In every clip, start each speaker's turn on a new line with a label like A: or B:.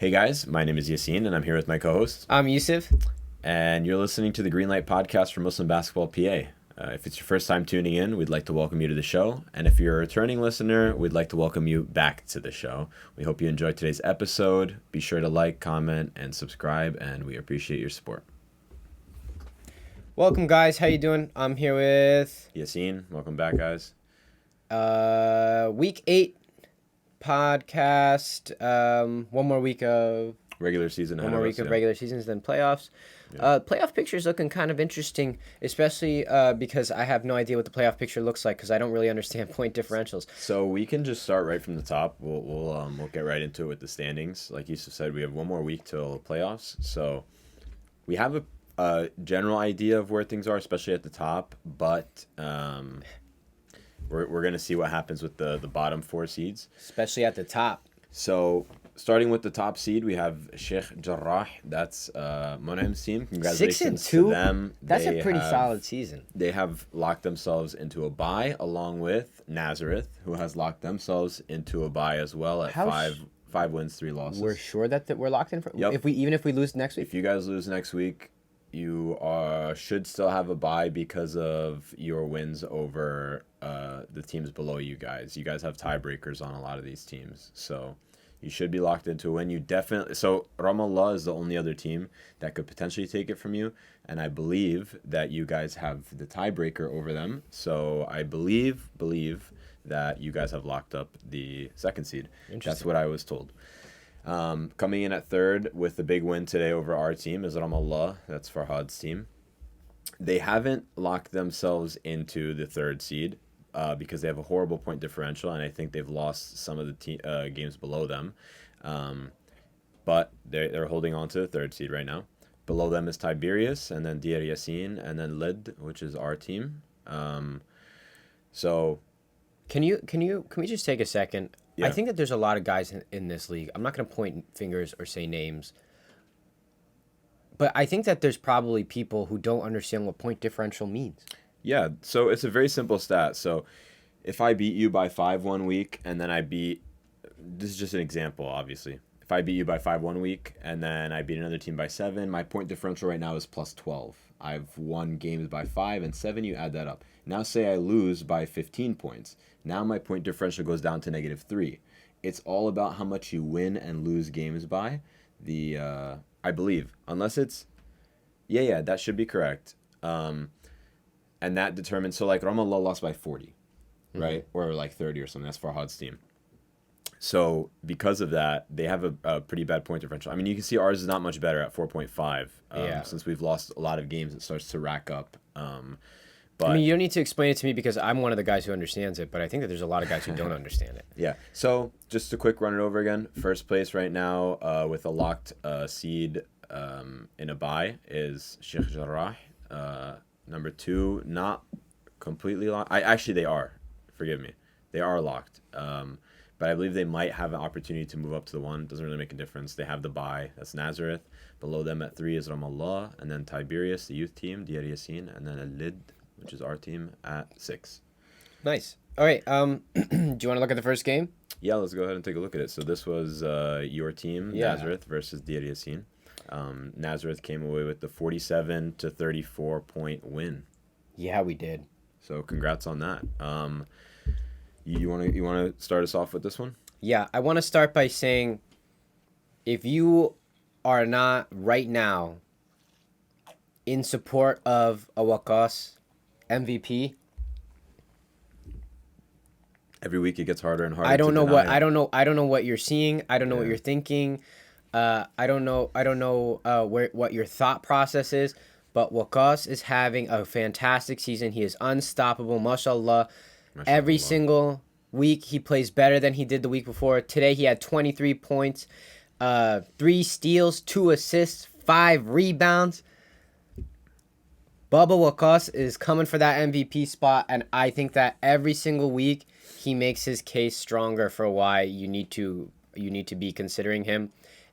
A: Hey guys, my name is Yassine and I'm here with my co-host.
B: I'm Yusuf.
A: And you're listening to the Green Light Podcast for Muslim Basketball PA. If it's your first time tuning in, we'd like to welcome you to the show. And if you're a returning listener, we'd like to welcome you back to the show. We hope you enjoyed today's episode. Be sure to like, comment, and subscribe, and we appreciate your support.
B: Welcome, guys. How you doing? I'm here with
A: Yassine, welcome back, guys.
B: Week 8 podcast. One more week of
A: Regular season ahead
B: one more
A: of
B: week
A: us,
B: of
A: yeah.
B: regular seasons, then playoffs. Playoff picture's looking kind of interesting, especially because I have no idea what the playoff picture looks like because I don't really understand point differentials.
A: So we can just start right from the top. We'll get right into it with the standings. Like Yusuf said, we have one more week till playoffs. So we have a general idea of where things are, especially at the top. But we're gonna see what happens with the bottom 4 seeds.
B: Especially at the top.
A: So starting with the top seed, we have Sheikh Jarrah. That's Monahim's team. Congratulations
B: 6-2.
A: to them.
B: That's a pretty solid season.
A: They have locked themselves into a bye, along with Nazareth, who has locked themselves into a bye as well at five wins, 3 losses.
B: We're sure that we're locked in for.
A: Yep.
B: If we lose next week.
A: If you guys lose next week, you should still have a bye because of your wins over the teams below you guys. You guys have tiebreakers on a lot of these teams, so you should be locked into a win. So Ramallah is the only other team that could potentially take it from you, and I believe that you guys have the tiebreaker over them. So I believe that you guys have locked up the second seed. That's what I was told. Coming in at third with the big win today over our team is Ramallah. That's Farhad's team. They haven't locked themselves into the third seed because they have a horrible point differential, and I think they've lost some of the games below them. But they're holding on to the third seed right now. Below them is Tiberius, and then Deir Yassin, and then Lid, which is our team. So
B: Can we just take a second?
A: Yeah.
B: I think that there's a lot of guys in this league. I'm not going to point fingers or say names. But I think that there's probably people who don't understand what point differential means.
A: Yeah, so it's a very simple stat. So if I beat you by 5 one week, and then this is just an example, obviously. If I beat you by 5 one week, and then I beat another team by 7, my point differential right now is plus 12. I've won games by 5 and 7, you add that up. Now say I lose by 15 points. Now my point differential goes down to -3. It's all about how much you win and lose games by. I believe, unless it's, yeah, that should be correct. And that determines, so like Ramallah lost by 40, right? Or like 30 or something. That's Farhad's team. So because of that, they have a pretty bad point differential. I mean, you can see ours is not much better at 4.5. Since we've lost a lot of games, it starts to rack up. But
B: I mean, you don't need to explain it to me because I'm one of the guys who understands it, but I think that there's a lot of guys who don't understand it.
A: Yeah. So just a quick run it over again. First place right now with a locked seed in a bye is Sheikh Jarrah. Number 2, not completely locked. Actually, they are. Forgive me. They are locked. But I believe they might have an opportunity to move up to the 1. Doesn't really make a difference. They have the bye. That's Nazareth. Below them at 3 is Ramallah. And then Tiberius, the youth team, Deir Yassin. And then Al-Lid, which is our team, at 6.
B: Nice. All right. Do you want to look at the first game?
A: Yeah, let's go ahead and take a look at it. So this was your team, Nazareth, versus Deir Yassin. Nazareth came away with the 47-34 point win.
B: Yeah, we did.
A: So congrats on that. You want to start us off with this one?
B: Yeah, I want to start by saying if you are not right now in support of a Waqas MVP,
A: every week it gets harder and harder.
B: I don't know what you're seeing. I don't know what you're thinking. I don't know what your thought process is. But Waqas is having a fantastic season. He is unstoppable, mashallah. Every single week he plays better than he did the week before. Today he had 23 points, 3 steals, 2 assists, 5 rebounds. Bubba Waqas is coming for that MVP spot, and I think that every single week he makes his case stronger for why you need to be considering him,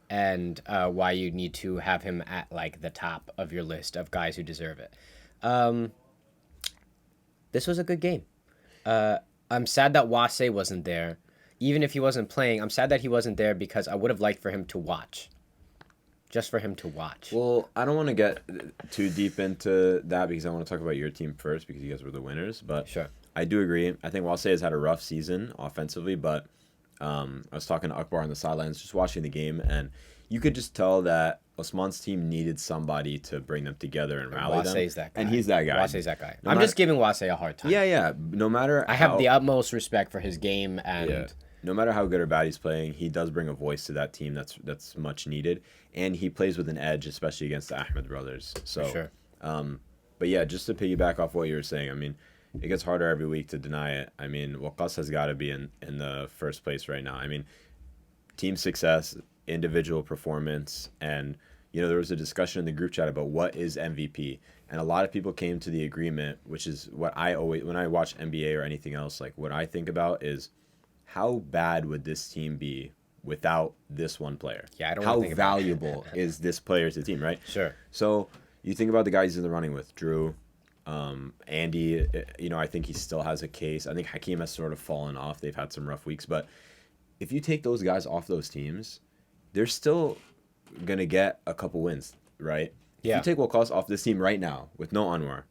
B: and why you need to have him at like the top of your list of guys who deserve it. This was a good game. I'm sad that Wase wasn't there. even if he wasn't playing, I'm sad that he wasn't there because I would have liked for him to watch. Just for him to watch.
A: Well, I don't want to get too deep into that because I want to talk about your team first because you guys were the winners. But
B: Sure.
A: I do agree. I think Wasey has had a rough season offensively, but I was talking to Akbar on the sidelines, just watching the game, and you could just tell that Osman's team needed somebody to bring them together and rally them.
B: Wasey's that guy.
A: And he's that guy.
B: Wasey's that guy. I'm just giving Wasey a hard time.
A: Yeah. No matter
B: I have the utmost respect for his game, and
A: no matter how good or bad he's playing, he does bring a voice to that team that's much needed, and he plays with an edge, especially against the Ahmed brothers. So,
B: for sure.
A: But yeah, just to piggyback off what you were saying, I mean, it gets harder every week to deny it. I mean, Waqas has got to be in the first place right now. I mean, team success, individual performance, and there was a discussion in the group chat about what is MVP, and a lot of people came to the agreement, which is what I always, when I watch NBA or anything else, like what I think about is how bad would this team be without this one player?
B: Yeah, I don't
A: How
B: wanna think about it.
A: valuable is this player to the team, right?
B: Sure.
A: So you think about the guys he's in the running with, Drew, Andy. I think he still has a case. I think Hakeem has sort of fallen off. They've had some rough weeks, but if you take those guys off those teams, they're still gonna get a couple wins, right?
B: Yeah.
A: If you take Waqas off this team right now with no Anwar,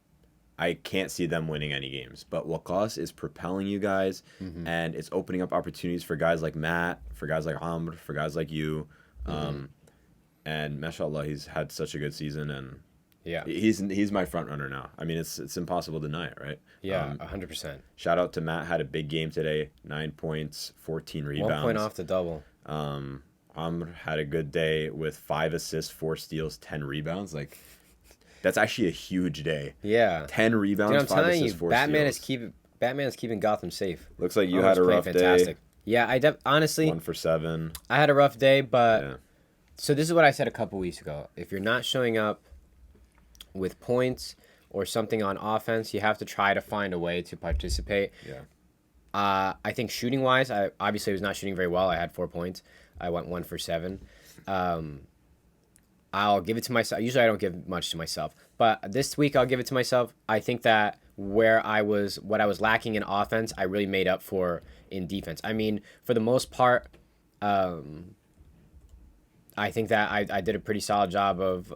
A: I can't see them winning any games. But Waqas is propelling you guys, and it's opening up opportunities for guys like Matt, for guys like Amr, for guys like you. And mashallah, he's had such a good season, and
B: Yeah.
A: he's my front runner now. I mean, it's impossible to deny it, right?
B: Yeah, 100%.
A: Shout out to Matt, had a big game today, 9 points, 14 rebounds.
B: 1 point off the double.
A: Amr had a good day with 5 assists, 4 steals, 10 rebounds. Like, that's actually a huge day.
B: Yeah.
A: 10 rebounds,
B: Dude, I'm
A: 5
B: telling you,
A: assists, 4
B: Batman
A: steals.
B: is keeping Gotham safe.
A: Looks like you
B: Amr's
A: had a
B: playing
A: rough
B: fantastic.
A: day.
B: Yeah, honestly,
A: 1 for 7.
B: I had a rough day, but
A: Yeah.
B: so this is what I said a couple weeks ago. If you're not showing up with points or something on offense, you have to try to find a way to participate.
A: Yeah.
B: I think shooting wise, I obviously was not shooting very well. I had 4 points. I went 1 for 7. I'll give it to myself. Usually I don't give much to myself, but this week I'll give it to myself. I think that what I was lacking in offense, I really made up for in defense. I mean, for the most part, I think that I did a pretty solid job of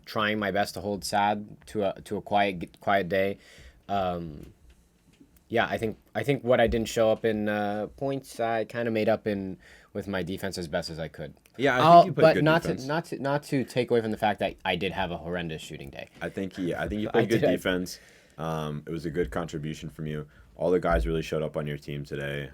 B: trying my best to hold Sad to a quiet day. Yeah, I think what I didn't show up in points, I kind of made up in with my defense as best as I could.
A: Yeah, I think you played good defense.
B: Not to take away from the fact that I did have a horrendous shooting day.
A: I think you played good defense. It was a good contribution from you. All the guys really showed up on your team today.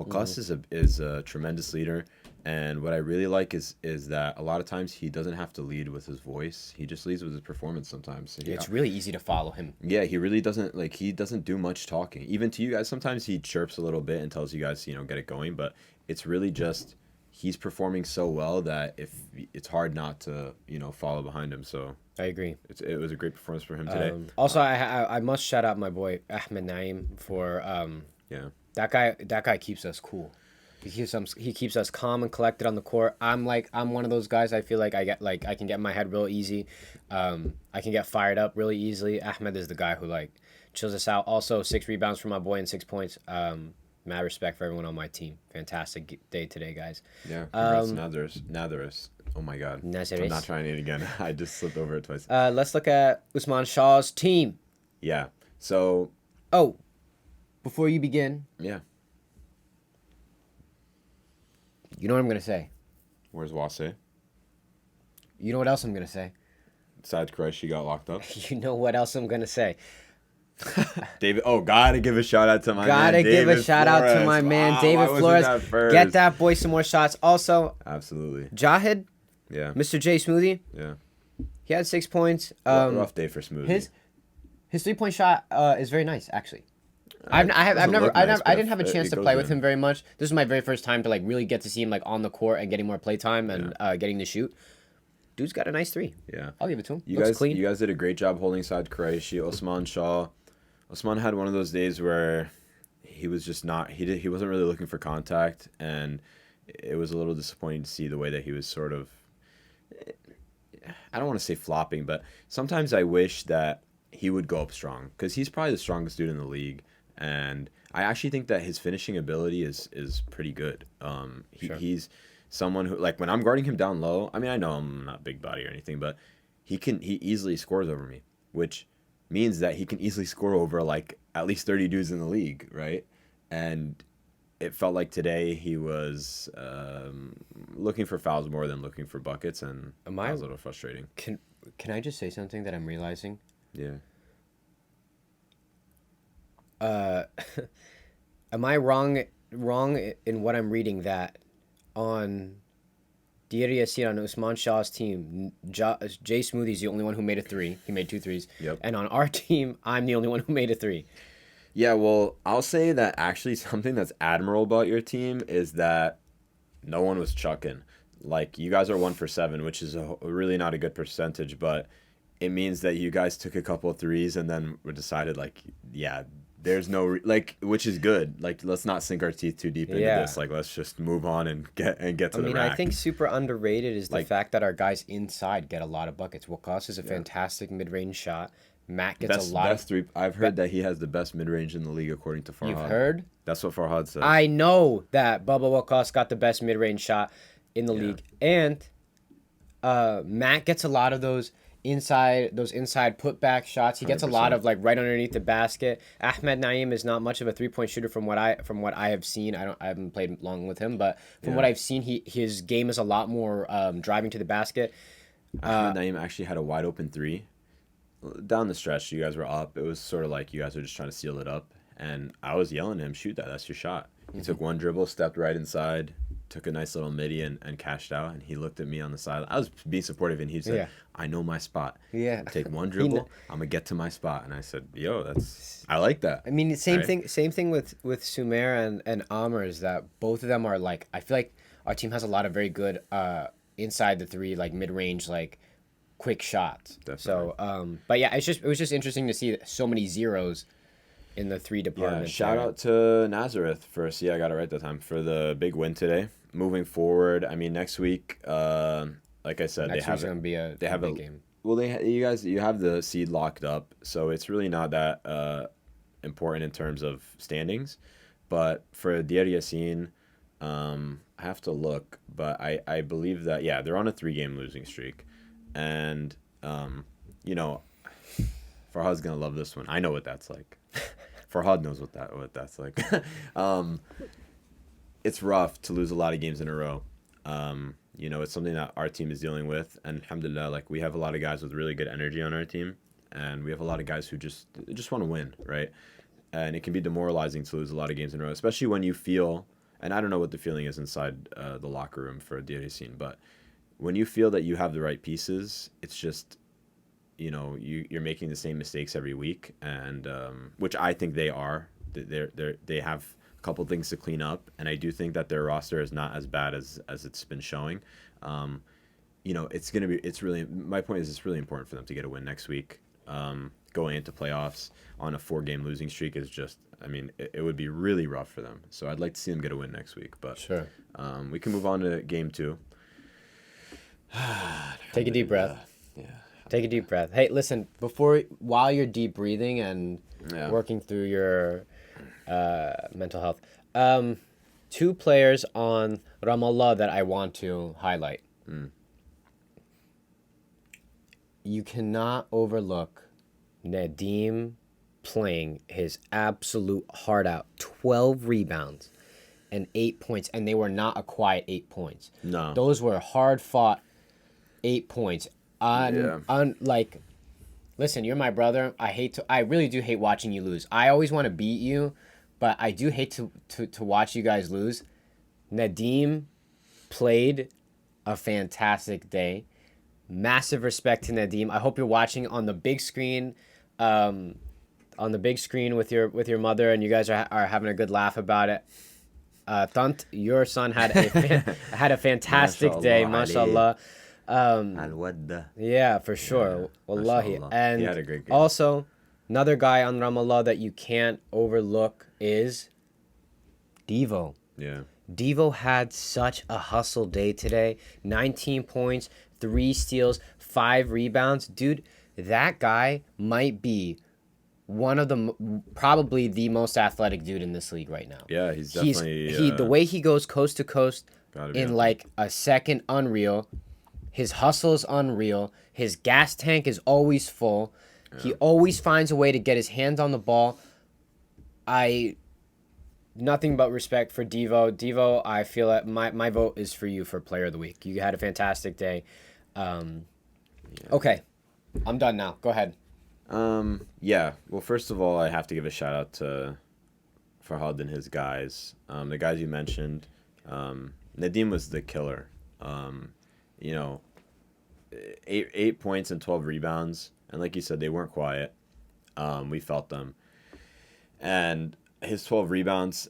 A: Gus is a tremendous leader, and what I really like is that a lot of times he doesn't have to lead with his voice. He just leads with his performance sometimes.
B: It's really easy to follow him.
A: Yeah, he really doesn't do much talking. Even to you guys, sometimes he chirps a little bit and tells you guys, get it going, but it's really just he's performing so well that if it's hard not to, follow behind him. So
B: I agree.
A: It was a great performance for him today.
B: Also, I must shout out my boy Ahmed Naeem for
A: yeah.
B: That guy keeps us cool. He keeps us calm and collected on the court. I'm one of those guys. I feel like I can get my head real easy. I can get fired up really easily. Ahmed is the guy who chills us out. Also 6 rebounds from my boy and 6 points. Mad respect for everyone on my team. Fantastic day today, guys.
A: Yeah. Congrats, Nazaris. Oh my God.
B: Nazaris.
A: I'm not trying it again. I just slipped over it twice.
B: Let's look at Usman Shah's team.
A: Yeah. So.
B: Oh, before you begin.
A: Yeah.
B: You know what I'm gonna say.
A: Where's Wasey?
B: You know what else I'm gonna say.
A: Besides Christ, she got locked up.
B: You know what else I'm gonna say.
A: David, gotta give a shout out to my man.
B: Gotta give a shout out to my man David Flores. Get that boy some more shots. Also,
A: absolutely.
B: Jahid,
A: yeah.
B: Mr. J Smoothie,
A: yeah.
B: He had 6 points.
A: Rough day for Smoothie.
B: His 3-point shot is very nice, actually. I didn't have a chance to play with him very much. This is my very first time to really get to see him on the court and getting more play time and getting to shoot. Dude's got a nice 3.
A: Yeah,
B: I'll give it to him.
A: You
B: Looks
A: guys,
B: clean.
A: You guys did a great job holding side Qureshi. Osman Shah. Osman had one of those days where he was just not. He wasn't really looking for contact, and it was a little disappointing to see the way that he was sort of. I don't want to say flopping, but sometimes I wish that he would go up strong because he's probably the strongest dude in the league. and I actually think that his finishing ability is pretty good.
B: Sure.
A: He's someone who, like, when I'm guarding him down low. I mean, I know I'm not big body or anything, but he easily scores over me, which means that he can easily score over like at least 30 dudes in the league, right? And it felt like today he was looking for fouls more than looking for buckets, and
B: Am
A: that
B: I
A: was a little frustrating.
B: can I just say something that I'm realizing?
A: Yeah.
B: Uh, am I wrong in what I'm reading that on Dier Yassin on Usman Shah's team, Jay Smoothie's the only one who made a three. He made two threes.
A: Yep.
B: And on our team, I'm the only one who made a three.
A: Yeah, well, I'll say that actually something that's admirable about your team is that no one was chucking. Like, you guys are 1 for 7, which is really not a good percentage, but it means that you guys took a couple of threes and then were decided, like, yeah, there's no like, which is good. Like, let's not sink our teeth too deep into
B: Yeah.
A: this. Like, let's just move on and get to the rack.
B: I think super underrated is the
A: Like-
B: fact that our guys inside get a lot of buckets. Wakas is a fantastic mid-range shot. Matt gets a lot
A: best
B: of.
A: three. I've heard that he has the best mid range in the league according to Farhad.
B: You've heard?
A: That's what Farhad says.
B: I know that Bubba Wakas got the best mid-range shot in the league, and Matt gets a lot of those inside putback shots. He gets a lot
A: 100%.
B: of like right underneath the basket. Ahmed Naeem is not much of a 3-point shooter from what I have seen. I haven't played long with him, but from what I've seen, his game is a lot more driving to the basket.
A: Ahmed Naeem actually had a wide open three down the stretch. You guys were up. It was sort of like you guys were just trying to seal it up, and I was yelling at him, "Shoot that! That's your shot." He took one dribble, stepped right inside, took a nice little midi, and cashed out. And he looked at me on the side. I was being supportive, and he said,
B: Yeah.
A: "I know my spot.
B: Yeah.
A: Take one dribble. I'm gonna get to my spot." And I said, "Yo, I like that."
B: I mean, same
A: Right.
B: thing with Sumer and Amr is that both of them are like, I feel like our team has a lot of very good inside the three, like mid range, like quick shots.
A: Definitely.
B: So, but yeah, it was just interesting to see so many zeros in the three
A: Yeah,
B: departments.
A: shout out to Nazareth for, see, I got it right that time, for the big win today. Moving forward, I mean, next week, like I said,
B: Next
A: they
B: week's
A: have
B: gonna be a big game.
A: well, you have the seed locked up, so it's really not that important in terms of standings. But for Dier Yassin, I have to look, but I believe that, yeah, they're on a 3-game losing streak, and you know, Farhad's gonna love this one. I know what that's like. Farhad knows what that's like. It's rough to lose a lot of games in a row. You know, it's something that our team is dealing with, and alhamdulillah, like, we have a lot of guys with really good energy on our team, and we have a lot of guys who just want to win, right? And it can be demoralizing to lose a lot of games in a row, especially when you feel, and I don't know what the feeling is inside the locker room for Dier Yassin, but when you feel that you have the right pieces, it's just, you know, you're making the same mistakes every week, and which I think they are. They have a couple things to clean up, and I do think that their roster is not as bad as it's been showing. You know, my point is, it's really important for them to get a win next week. Going into playoffs on a 4-game losing streak is just, I mean, it would be really rough for them. So I'd like to see them get a win next week. But
B: Sure.
A: We can move on to game 2.
B: Take a deep breath.
A: Yeah.
B: Take a deep breath. Hey, listen, while you're deep breathing and
A: Yeah.
B: working through your mental health, 2 players on Ramallah that I want to highlight. You cannot overlook Nadim playing his absolute heart out. 12 rebounds and 8 points, and they were not a quiet 8 points.
A: No.
B: Those were hard fought 8 points. Like, listen, you're my brother. I really do hate watching you lose. I always want to beat you, but I do hate to watch you guys lose. Nadim played a fantastic day. Massive respect to Nadim. I hope you're watching on the big screen, with your mother, and you guys are having a good laugh about it. Tant, your son had a fantastic day, mashallah.
A: Al-Wadda.
B: Yeah, for sure.
A: Yeah,
B: Wallahi.
A: mashallah.
B: And
A: He had a great game.
B: also, another guy on Ramallah that you can't overlook is Devo.
A: Yeah.
B: Devo had such a hustle day today. 19 points, 3 steals, 5 rebounds. Dude, that guy might be one of probably the most athletic dude in this league right now.
A: Yeah, he's definitely
B: The way he goes coast to coast
A: gotta be
B: in
A: up
B: like a second, unreal. His hustle is unreal. His gas tank is always full.
A: there.
B: He
A: Yeah.
B: always finds a way to get his hands on the ball. I nothing but respect for Devo. Devo, I feel that my vote is for you for Player of the Week. You had a fantastic day. Okay, I'm done now. Go ahead.
A: Yeah. Well, first of all, I have to give a shout out to Farhad and his guys. The guys you mentioned. Nadim was the killer. You know, 8 points and 12 rebounds, and like you said, they weren't quiet. We felt them, and his 12 rebounds.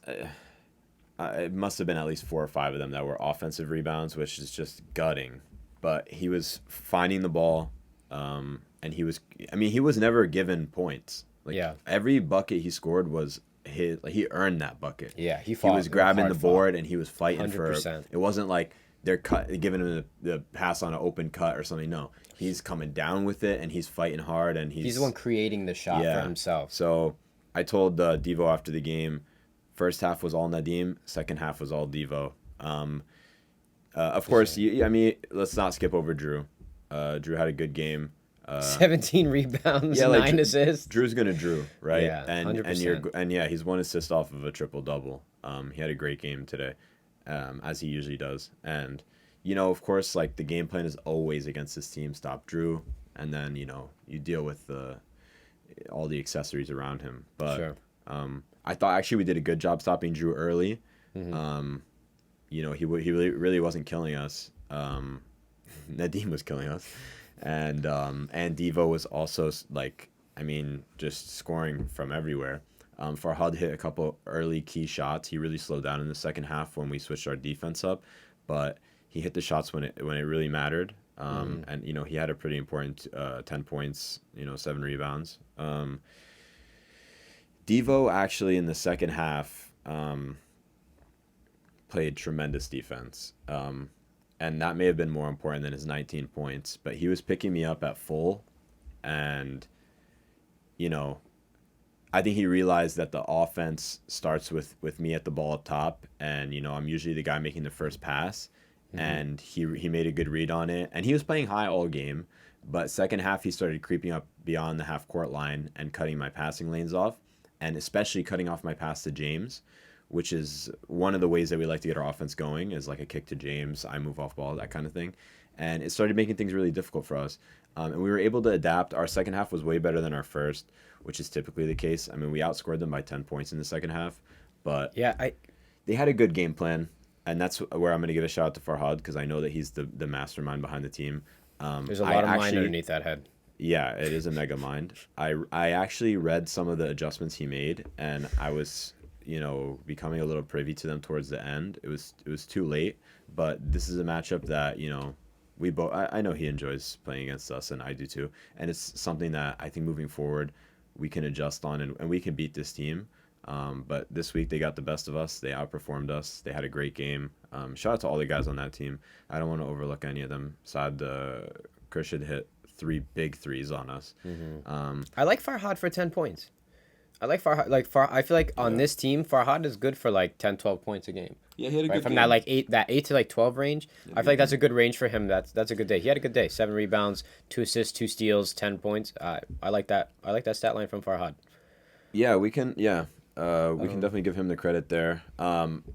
A: It must have been at least 4 or 5 of them that were offensive rebounds, which is just gutting. But he was finding the ball, and he was. I mean, he was never given points. Like
B: Yeah.
A: every bucket he scored was his. Like he earned that bucket.
B: Yeah, he
A: He
B: fought.
A: was grabbing
B: hard
A: the
B: fought.
A: board and he was fighting for.
B: 100%.
A: It wasn't like they're giving him the pass on an open cut or something. No, he's coming down with it and he's fighting hard and
B: He's the one creating the shot for himself.
A: So I told Devo after the game, first half was all Nadim, second half was all Devo. Of course, I mean, let's not skip over Drew. Drew had a good game.
B: 17 rebounds,
A: Yeah, like
B: 9 assists.
A: Drew's gonna Drew, right?
B: Yeah,
A: and
B: 100%.
A: and yeah, he's 1 assist off of a triple double. He had a great game today, as he usually does. And of course, like the game plan is always against this team, stop Drew, and then you deal with all the accessories around him. But
B: Sure.
A: I thought actually we did a good job stopping Drew early. He really wasn't killing us. Nadim was killing us, and Devo was also just scoring from everywhere. Farhad hit a couple early key shots. He really slowed down in the second half when we switched our defense up, but he hit the shots when it really mattered. And he had a pretty important 10 points, 7 rebounds. Devo actually in the second half played tremendous defense. And that may have been more important than his 19 points, but he was picking me up at full, and I think he realized that the offense starts with me at the ball up top, and I'm usually the guy making the first pass, and he made a good read on it, and he was playing high all game, but second half he started creeping up beyond the half court line and cutting my passing lanes off, and especially cutting off my pass to James, which is one of the ways that we like to get our offense going, is like a kick to James, I move off ball, that kind of thing. And it started making things really difficult for us. And we were able to adapt. Our second half was way better than our first, which is typically the case. I mean, we outscored them by 10 points in the second half, but
B: Yeah,
A: they had a good game plan. And that's where I'm going to give a shout out to Farhad, because I know that he's the mastermind behind the team.
B: there's a lot of mind underneath that head.
A: Yeah, it is a mega mind. I actually read some of the adjustments he made, and I was becoming a little privy to them towards the end. It was too late, but this is a matchup that we both. I know he enjoys playing against us, and I do too. And it's something that I think moving forward we can adjust on, and we can beat this team. But this week they got the best of us. They outperformed us. They had a great game. Shout out to all the guys on that team. I don't want to overlook any of them. Sad Christian hit 3 big threes on us.
B: I like Farhad for 10 points. I like Farhad. I feel like on this team, Farhad is good for like 10, 12 points a game.
A: Yeah, he had a
B: Right
A: good
B: from
A: game.
B: that 8 to like 12 range. I feel like that's a good range for him. That's a good day. He had a good day. 7 rebounds, 2 assists, 2 steals, 10 points. I like that. I like that stat line from Farhad.
A: Yeah, we can. Yeah, we can definitely give him the credit there.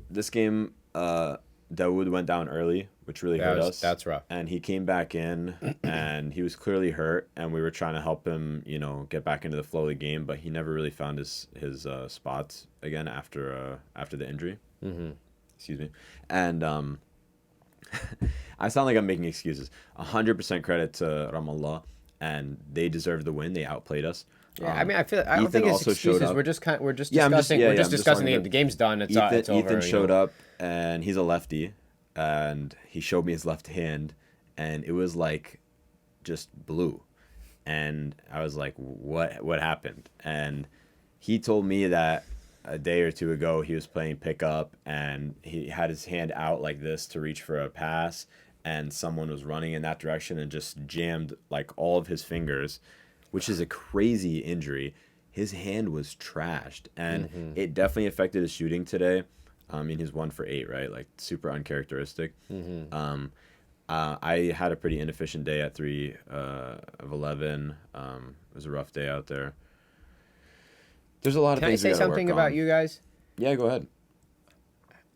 A: This game, Dawood went down early, which really hurt us.
B: That's rough.
A: And he came back in, and he was clearly hurt, and we were trying to help him, get back into the flow of the game, but he never really found his spots again after the injury. Excuse me. And I sound like I'm making excuses. 100% credit to Ramallah, and they deserved the win. They outplayed us.
B: Yeah, I mean, I don't
A: Ethan
B: think it's
A: also showed
B: excuses.
A: up.
B: We're just
A: Yeah, I'm
B: discussing.
A: just-
B: We're
A: yeah,
B: just
A: I'm just
B: discussing the
A: wanting
B: game.
A: to-
B: The game's done. It's over.
A: Ethan showed up, and he's a lefty, and he showed me his left hand, and it was like just blue, and I was like, what happened? And he told me that a day or two ago he was playing pickup, and he had his hand out like this to reach for a pass, and someone was running in that direction and just jammed like all of his fingers, which is a crazy injury. his hand was trashed, and
B: Mm-hmm.
A: it definitely affected his shooting today. I mean, he's 1 for 8, right? Like super uncharacteristic.
B: Mm-hmm.
A: Um, I had a pretty inefficient day at 3 of 11. It was a rough day out there. There's a lot of
B: Can I
A: things we
B: say
A: got to work
B: something about
A: on.
B: you guys?
A: Yeah, go ahead.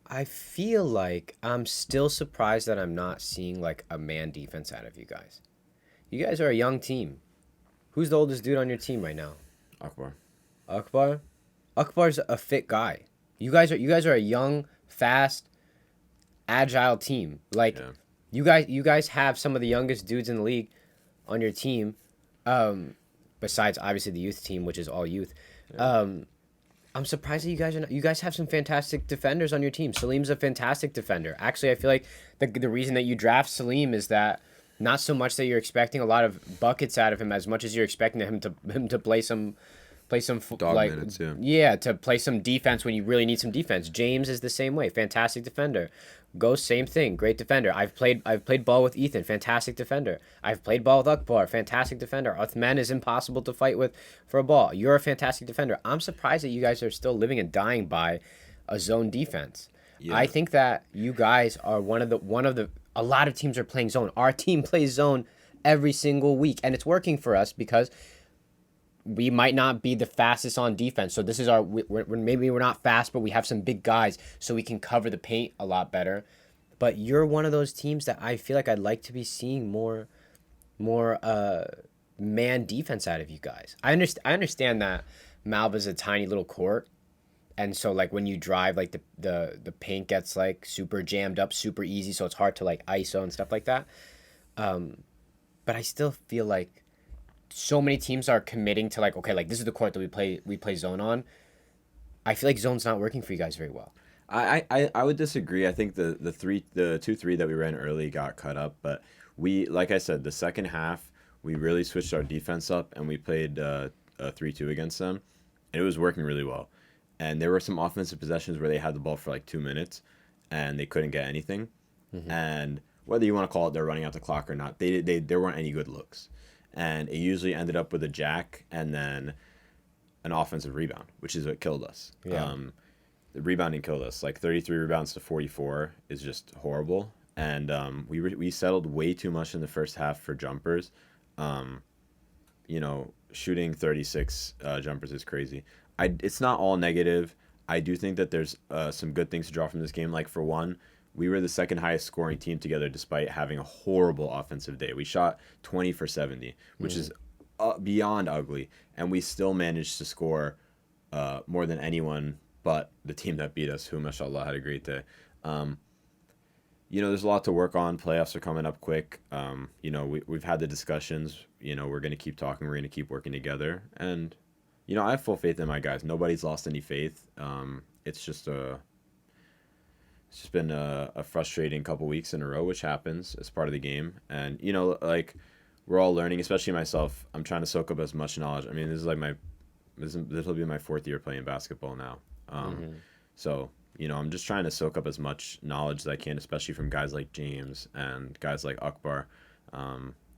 B: I feel like I'm still surprised that I'm not seeing like a man defense out of you guys. You guys are a young team. Who's the oldest dude on your team right now?
A: Akbar.
B: Akbar? Akbar's a fit guy. You guys are a young, fast, agile team. Like
A: Yeah.
B: you guys have some of the youngest dudes in the league on your team. Um, besides obviously the youth team, which is all youth.
A: Yeah.
B: Um, I'm surprised that you guys are not, you guys have some fantastic defenders on your team. Salim's a fantastic defender. Actually, I feel like the reason that you draft Salim is that not so much that you're expecting a lot of buckets out of him as much as you're expecting him to
A: Dog
B: like
A: minutes, yeah.
B: yeah, to play some defense when you really need some defense. James is the same way, fantastic defender. Ghost, same thing, great defender. I've played ball with Ethan, fantastic defender. I've played ball with Akbar, fantastic defender. Uthman is impossible to fight with for a ball. You're a fantastic defender. I'm surprised that you guys are still living and dying by a zone defense. I
A: Yeah.
B: think that you guys are one of the a lot of teams are playing zone. Our team plays zone every single week, and it's working for us because we might not be the fastest on defense. So this is maybe we're not fast, but we have some big guys, so we can cover the paint a lot better. But you're one of those teams that I feel like I'd like to be seeing more man defense out of you guys. I understand that Malva's a tiny little court, and so like when you drive, like the paint gets like super jammed up, super easy, so it's hard to like ISO and stuff like that. But I still feel like so many teams are committing to like, okay, like this is the court that we play zone on. I feel like zone's not working for you guys very well.
A: I would disagree. I think the 2-3 that we ran early got cut up, but we, like I said, the second half we really switched our defense up and we played a 3-2 against them, and it was working really well. And there were some offensive possessions where they had the ball for like 2 minutes and they couldn't get anything. And whether you want to call it they're running out the clock or not, they there weren't any good looks, and it usually ended up with a jack and then an offensive rebound, which is what killed us.
B: Yeah.
A: The rebounding killed us. Like 33 rebounds to 44 is just horrible. And we settled way too much in the first half for jumpers. Um, Shooting 36 jumpers is crazy. It's not all negative. I do think that there's some good things to draw from this game. Like for one, we were the second highest scoring team together despite having a horrible offensive day. We shot 20 for 70, which is beyond ugly, and we still managed to score more than anyone but the team that beat us, who, mashallah, had a great day. Um, there's a lot to work on. Playoffs are coming up quick. We've had the discussions. We're going to keep talking. We're going to keep working together. And, I have full faith in my guys. Nobody's lost any faith. It's just been a frustrating couple weeks in a row, which happens as part of the game. And, like, we're all learning, especially myself. I'm trying to soak up as much knowledge. I mean, this will be my 4th year playing basketball now. So, I'm just trying to soak up as much knowledge as I can, especially from guys like James and guys like Akbar,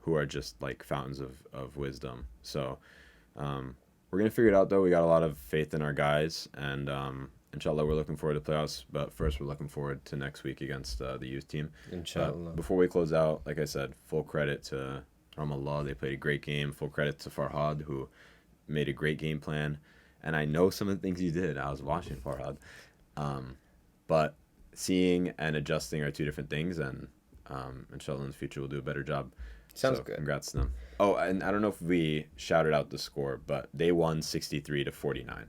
A: who are just like fountains of wisdom. So, we're going to figure it out, though. We got a lot of faith in our guys, and inshallah, we're looking forward to playoffs. But first, we're looking forward to next week against the youth team.
B: Inshallah.
A: Before we close out, like I said, full credit to Ramallah. They played a great game. Full credit to Farhad, who made a great game plan. And I know some of the things he did. I was watching Farhad. But seeing and adjusting are two different things, and inshallah in the future we'll do a better job.
B: Sounds good.
A: Congrats to them. Oh, and I don't know if we shouted out the score, but they won 63-49.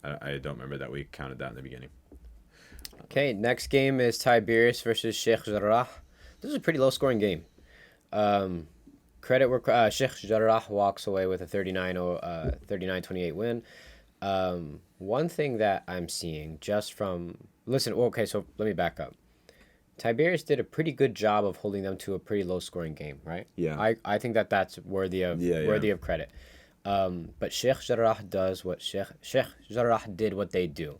A: I don't remember that we counted that in the beginning.
B: Okay, next game is Tiberius versus Sheikh Jarrah. This is a pretty low scoring game. Credit where Sheikh Jarrah walks away with a 39-28 win. One thing that I'm seeing just from okay, so let me back up. Tiberius did a pretty good job of holding them to a pretty low scoring game, right?
A: Yeah.
B: I think that's worthy of credit. But Sheikh Jarrah does what Sheikh Jarrah did what they do.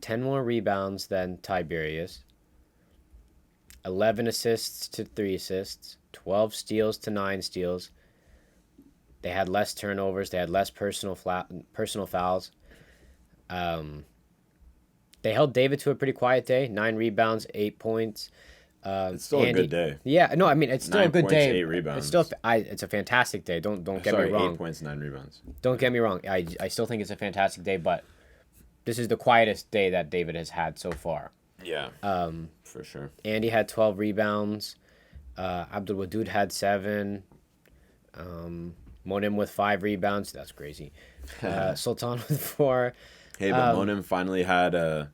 B: 10 more rebounds than Tiberius. 11 assists to 3 assists. 12 steals to 9 steals. They had less turnovers. They had less personal fouls. They held David to a pretty quiet day. 9 rebounds, 8 points.
A: It's still a good day.
B: Yeah, no, I mean it's still
A: 9
B: a good
A: points,
B: day.
A: 8 rebounds.
B: It's a fantastic day. Don't get me wrong.
A: 8 points, 9 rebounds.
B: Don't get me wrong. I still think it's a fantastic day, but this is the quietest day that David has had so far.
A: Yeah. For sure.
B: Andy had 12 rebounds. Abdul Wadud had 7. Monim with 5 rebounds. That's crazy. Sultan with 4.
A: Hey, but Monim finally had a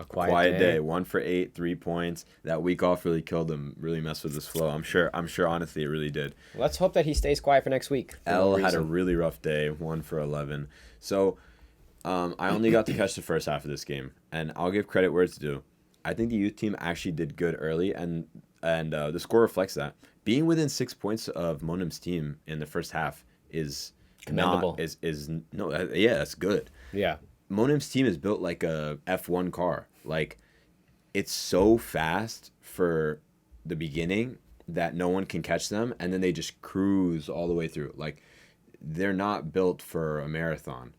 A: quiet day. 1 for 8, 3 points. That week off really killed him. Really messed with his flow. I'm sure. Honestly, it really did.
B: Let's hope that he stays quiet for next week.
A: L had a really rough day. 1 for 11. So, I only got to catch the first half of this game, and I'll give credit where it's due. I think the youth team actually did good early, and the score reflects that. Being within 6 points of Monim's team in the first half is
B: commendable.
A: That's good.
B: Yeah.
A: Monim's team is built like a F1 car. Like, it's so fast for the beginning that no one can catch them, and then they just cruise all the way through. Like, they're not built for a marathon,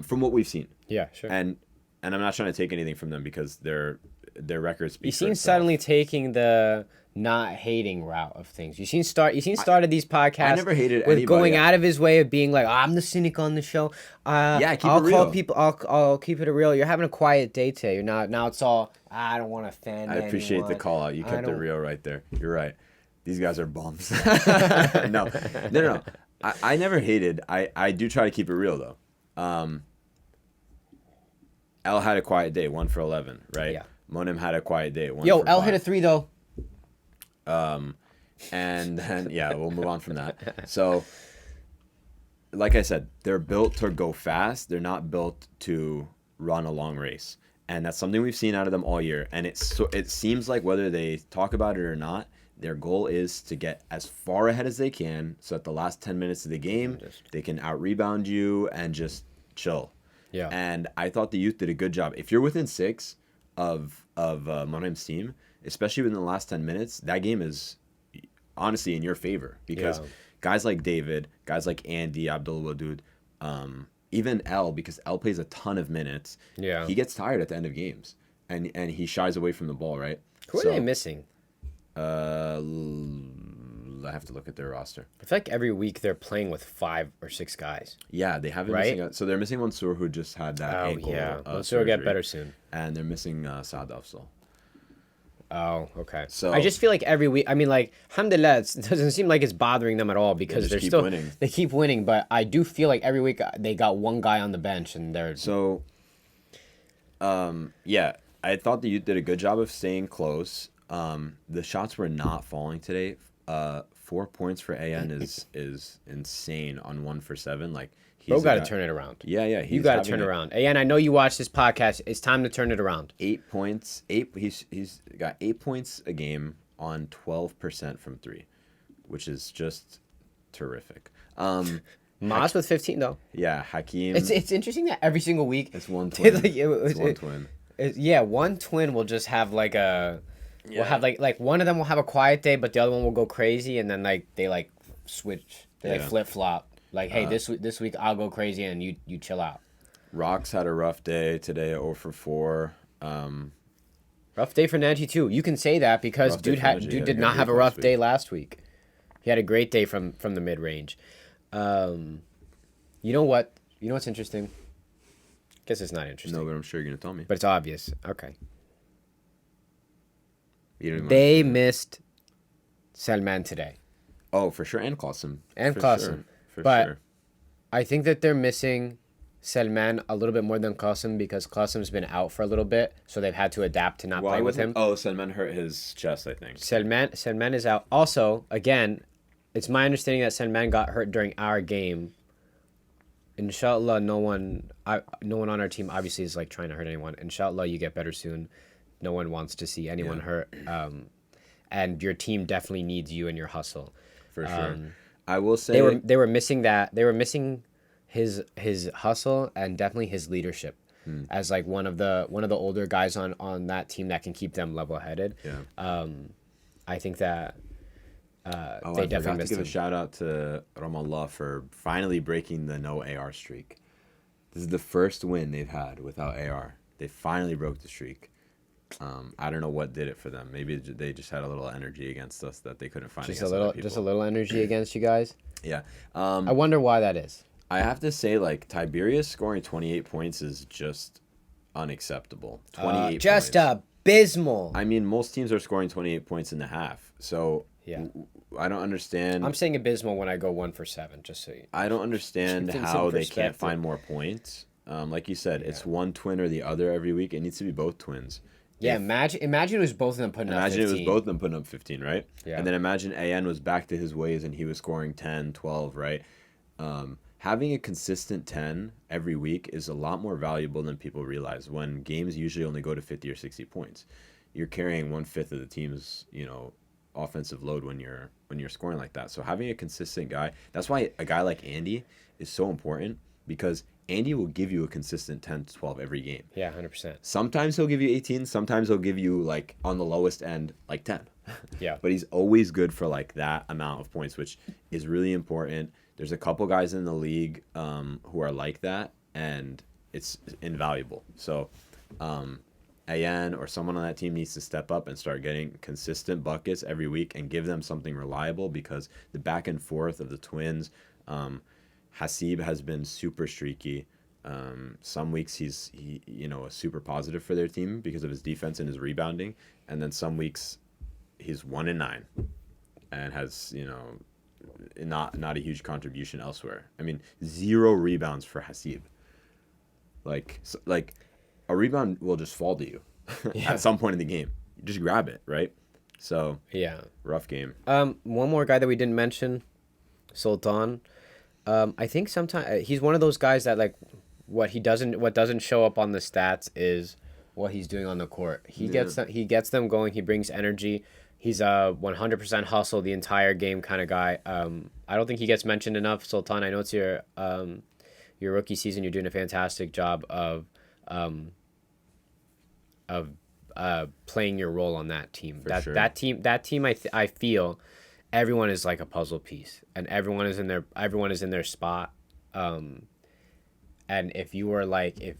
A: from what we've seen.
B: Yeah, sure.
A: And I'm not trying to take anything from them because their records speak.
B: You
A: for
B: seem
A: itself.
B: suddenly taking the not hating route of things. You started these podcasts.
A: I never hated
B: with
A: anybody.
B: Going out of his way of being like, I'm the cynic on the show.
A: Keep
B: I'll
A: it real.
B: call people. I'll keep it real. You're having a quiet day today. You're not. Now it's all. I don't want to offend.
A: I appreciate
B: anyone.
A: the call out. You kept it real right there. You're right. These guys are bums. No. I never hated. I do try to keep it real though. L had a quiet day, 1 for 11, right?
B: Yeah.
A: Monim had a quiet day, 1
B: Yo,
A: for
B: L
A: 5.
B: hit a 3 though.
A: And then we'll move on from that. So, like I said, they're built to go fast. They're not built to run a long race, and that's something we've seen out of them all year. And it seems like whether they talk about it or not, their goal is to get as far ahead as they can, so at the last 10 minutes of the game, they can out rebound you and just chill.
B: Yeah.
A: And I thought the youth did a good job. If you're within 6 of Monheim's team, especially within the last 10 minutes, that game is honestly in your favor because guys like David, guys like Andy, Abdul Wadud, even L, because L plays a ton of minutes.
B: Yeah.
A: He gets tired at the end of games, and he shies away from the ball, right?
B: Who are they missing?
A: I have to look at their roster.
B: I feel like every week they're playing with 5 or 6 guys.
A: Yeah, they haven't missing. So they're missing Mansour, who just had that ankle.
B: Yeah, Mansour will get better soon.
A: And they're missing Saad Afzal.
B: Oh, okay.
A: So
B: I just feel like every week. I mean, like, alhamdulillah, it doesn't seem like it's bothering them at all because they're still
A: winning.
B: They keep winning, but I do feel like every week they got one guy on the bench and they're
A: so. I thought the youth did a good job of staying close. The shots were not falling today. 4 points for AN is insane on 1 for 7. Like,
B: bro got to turn it around.
A: Yeah.
B: You got to turn it around. AN, I know you watch this podcast. It's time to turn it around.
A: 8 points. He's got 8 points a game on 12% from 3, which is just terrific.
B: Mas with 15 though.
A: Yeah, Hakeem.
B: It's interesting that every single week
A: it's one twin.
B: it's
A: one twin.
B: One twin will just have like a. Yeah. We'll have like one of them will have a quiet day, but the other one will go crazy, and then they switch, they flip flop. Like, hey, this week I'll go crazy and you chill out.
A: Rocks had a rough day today, 0 for 4.
B: Rough day for Najee too. You can say that because dude did not have a rough day last week. He had a great day from the mid range. You know what? You know what's interesting? Guess it's not interesting.
A: No, but I'm sure you're gonna tell me.
B: But it's obvious. Okay.
A: They
B: missed Salman today.
A: Oh, for sure, and Qasim.
B: But I think that they're missing Salman a little bit more than Qasim because Qasim's been out for a little bit, so they've had to adapt to not play with him.
A: Oh, Salman hurt his chest, I think.
B: Salman is out. Also, again, it's my understanding that Salman got hurt during our game. Inshallah, no one on our team obviously is like trying to hurt anyone. Inshallah, you get better soon. No one wants to see anyone hurt. And your team definitely needs you and your hustle.
A: For sure. I will say
B: they were missing that. They were missing his hustle and definitely his leadership as like one of the older guys on that team that can keep them level headed.
A: Yeah.
B: I think that
A: Oh,
B: they
A: I
B: definitely
A: forgot to
B: missed
A: give a
B: him.
A: shout out to Ramallah for finally breaking the no AR streak. This is the first win they've had without AR. They finally broke the streak. I don't know what did it for them. Maybe they just had a little energy against us that they couldn't find against other
B: Just a
A: people.
B: little energy against you guys.
A: Yeah.
B: I wonder why that is.
A: I have to say, like, Tiberius scoring 28 points is just unacceptable. 28
B: Just
A: points.
B: abysmal.
A: I mean, most teams are scoring 28 points in the half. So
B: Yeah.
A: I don't understand.
B: I'm saying abysmal when I go 1 for 7. Just so you.
A: I don't understand
B: Keep things
A: how
B: in
A: they can't
B: perspective.
A: find more points. Like you said, it's one twin or the other every week. It needs to be both twins.
B: Yeah,
A: If-
B: imagine it was both of them putting
A: Imagine
B: up
A: it
B: 15.
A: was both of them putting up 15, right?
B: Yeah.
A: And then imagine AN was back to his ways and he was scoring 10, 12, right? Having a consistent 10 every week is a lot more valuable than people realize when games usually only go to 50 or 60 points. You're carrying 1/5 of the team's, offensive load when you're scoring like that. So having a consistent guy, that's why a guy like Andy is so important because Andy will give you a consistent 10 to 12 every game.
B: Yeah, 100%.
A: Sometimes he'll give you 18, sometimes he'll give you like on the lowest end like 10.
B: Yeah.
A: But he's always good for like that amount of points, which is really important. There's a couple guys in the league who are like that, and it's invaluable. So AN or someone on that team needs to step up and start getting consistent buckets every week and give them something reliable because the back and forth of the twins, Hasib has been super streaky. Some weeks he's a super positive for their team because of his defense and his rebounding, and then some weeks he's 1-9 and has not a huge contribution elsewhere. I mean, 0 rebounds for Hasib. Like a rebound will just fall to you at some point in the game. You just grab it, right? So
B: Yeah.
A: rough game.
B: One more guy that we didn't mention, Sultan. I think sometimes he's one of those guys that like what doesn't show up on the stats is what he's doing on the court. He gets them going. He brings energy. He's a 100% hustle the entire game kind of guy. I don't think he gets mentioned enough. Sultan, I know it's your rookie season. You're doing a fantastic job of playing your role on that team.
A: Sure.
B: That team I feel everyone is like a puzzle piece and everyone is in their spot. And if you were like if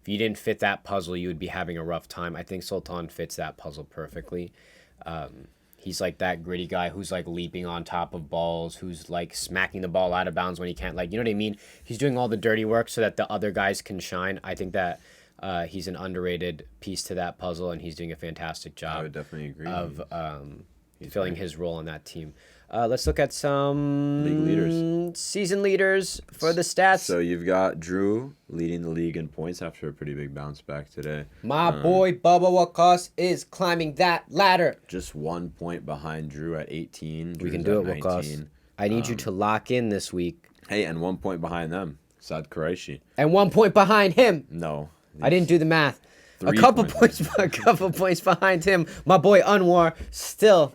B: you didn't fit that puzzle, you would be having a rough time. I think Sultan fits that puzzle perfectly. He's like that gritty guy who's like leaping on top of balls, who's like smacking the ball out of bounds when he can't. Like, you know what I mean? He's doing all the dirty work so that the other guys can shine. I think that he's an underrated piece to that puzzle, and he's doing a fantastic job.
A: I would definitely agree.
B: Of filling his role on that team. Let's look at some
A: league leaders,
B: season leaders for the stats.
A: So you've got Drew leading the league in points after a pretty big bounce back today.
B: My boy Bubba Wakas is climbing that ladder.
A: Just 1 point behind Drew at 18.
B: We can
A: Drew's
B: do
A: at
B: it, Wakas. I need you to lock in this week.
A: Hey, and 1 point behind them, Saad Qureshi.
B: And 1 point behind him.
A: No,
B: I didn't do the math. A
A: 3
B: couple
A: points.
B: a couple points behind him. My boy Anwar still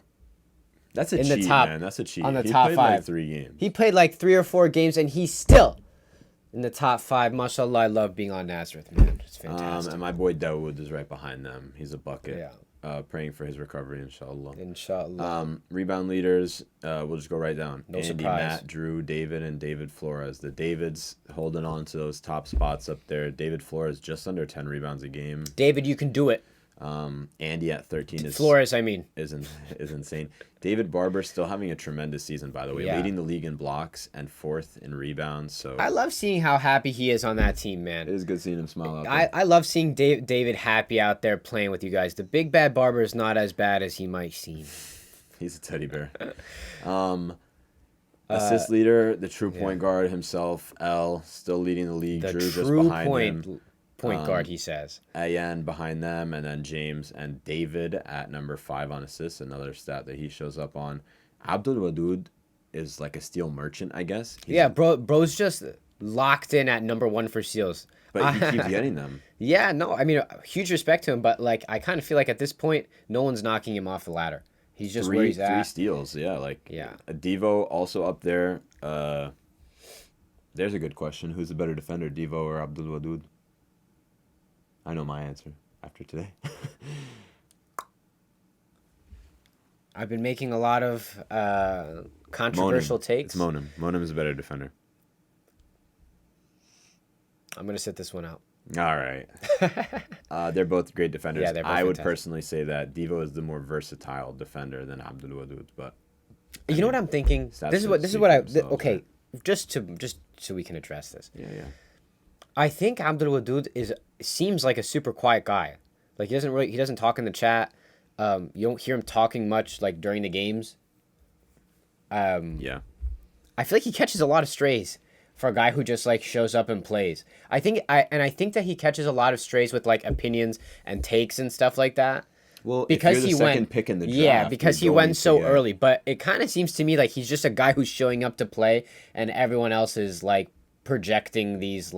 A: That's a
B: in
A: cheat,
B: the top,
A: man. That's a cheat.
B: on the
A: He
B: top
A: played
B: 5.
A: Like 3 games.
B: He played like 3 or 4 games, and he's still in the top 5. Mashallah, I love being on Nazareth, man. It's fantastic.
A: And my boy Dawood is right behind them. He's a bucket.
B: Yeah.
A: Praying for his recovery, inshallah.
B: Inshallah.
A: Rebound leaders, we'll just go right down.
B: No
A: Andy,
B: surprise.
A: Matt, Drew, David, and David Flores. The Davids holding on to those top spots up there. David Flores just under 10 rebounds a game.
B: David, you can do it.
A: Andy at 13
B: Flores, I mean.
A: is insane. David Barber still having a tremendous season, by the way,
B: Yeah.
A: leading the league in blocks and 4th in rebounds. So
B: I love seeing how happy he is on that team, man.
A: it is good seeing him smile out there.
B: I love seeing David happy out there playing with you guys. The big bad Barber is not as bad as he might seem.
A: He's a teddy bear. Assist leader, the true point guard himself, L, still leading the league.
B: The
A: Drew just
B: true
A: behind him.
B: point guard, he says.
A: Ayan behind them, and then James and David at number 5 on assists. Another stat that he shows up on. Abdul Wadud is like a steal merchant, I guess.
B: Bro's just locked in at number 1 for steals.
A: But he keeps getting them.
B: Yeah, no, I mean, huge respect to him, but like I kind of feel like at this point, no one's knocking him off the ladder. He's just where he's at.
A: 3 steals, yeah.
B: Yeah.
A: Devo also up there. There's a good question. Who's the better defender, Devo or Abdul Wadud? I know my answer after today.
B: I've been making a lot of controversial
A: Monim. It's
B: takes.
A: Monim. Monim is a better defender.
B: I'm gonna sit this one out.
A: All right. They're both great defenders.
B: Yeah, they're both
A: I would
B: fantastic.
A: personally say that Devo is the more versatile defender than Abdul Wadud, but
B: You know what I'm thinking?
A: stats
B: This is what
A: speak for
B: I
A: themselves,
B: okay.
A: right?
B: Just so we can address this.
A: Yeah, yeah.
B: I think Abdul Wadud seems like a super quiet guy. Like he doesn't talk in the chat. You don't hear him talking much like during the games.
A: Yeah.
B: I feel like he catches a lot of strays for a guy who just like shows up and plays. I think that he catches a lot of strays with like opinions and takes and stuff like that.
A: Well,
B: Because
A: if you're
B: he
A: the second
B: went
A: pick in the draft,
B: yeah, because he
A: you're
B: went
A: going
B: so
A: to get-
B: early. But it kind of seems to me like he's just a guy who's showing up to play, and everyone else is like projecting these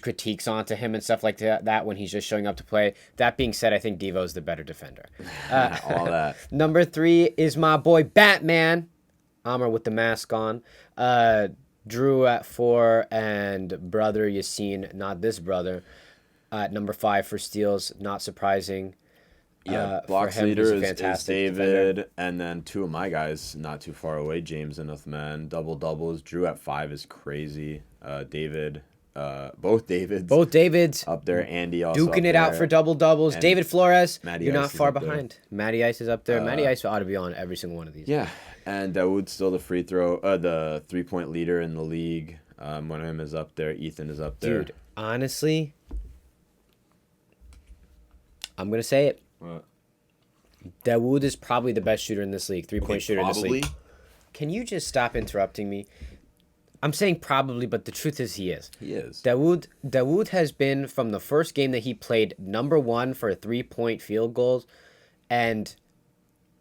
B: critiques onto him and stuff like that when he's just showing up to play. That being said, I think Devo's the better defender.
A: all that.
B: Number 3 is my boy Batman. Amr with the mask on. Drew at 4 and brother Yassine, not this brother, at number 5 for steals. Not surprising.
A: Yeah,
B: For
A: blocks
B: him,
A: leader
B: he's a
A: is
B: fantastic
A: David,
B: defender.
A: and then two of my guys not too far away, James and Uthman. Double doubles. Drew at 5 is crazy. David, both Davids.
B: Both Davids
A: up there. Andy also
B: duking
A: up
B: it out
A: there.
B: for double doubles.
A: And
B: David Flores,
A: Matty
B: you're
A: Ice
B: not
A: is
B: far
A: up there.
B: behind. Matty Ice is up there. Matty Ice ought to be on every single one of these.
A: Yeah, and Dawood's still the the 3-point leader in the league. One of them is up there. Ethan is up there.
B: Dude, honestly, I'm gonna say it.
A: What?
B: Dawood is probably the best shooter in this league, 3-point shooter in this league. Can you just stop interrupting me? I'm saying probably, but the truth is he is.
A: He is.
B: Dawood has been, from the first game that he played, number 1 for 3-point field goals, and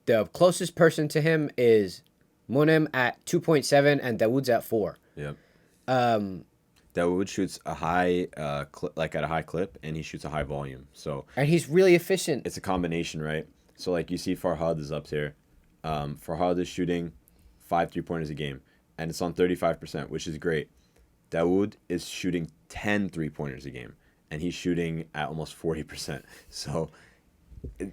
B: the closest person to him is Munim at 2.7 and Dawood's at 4.
A: Yep. Dawood shoots a high, at a high clip, and he shoots a high volume. So
B: And he's really efficient.
A: it's a combination, right? So like you see, Farhad is up here. Farhad is shooting 5 3-pointers a game, and it's on 35%, which is great. Dawood is shooting 10 3-pointers a game, and he's shooting at almost 40%. So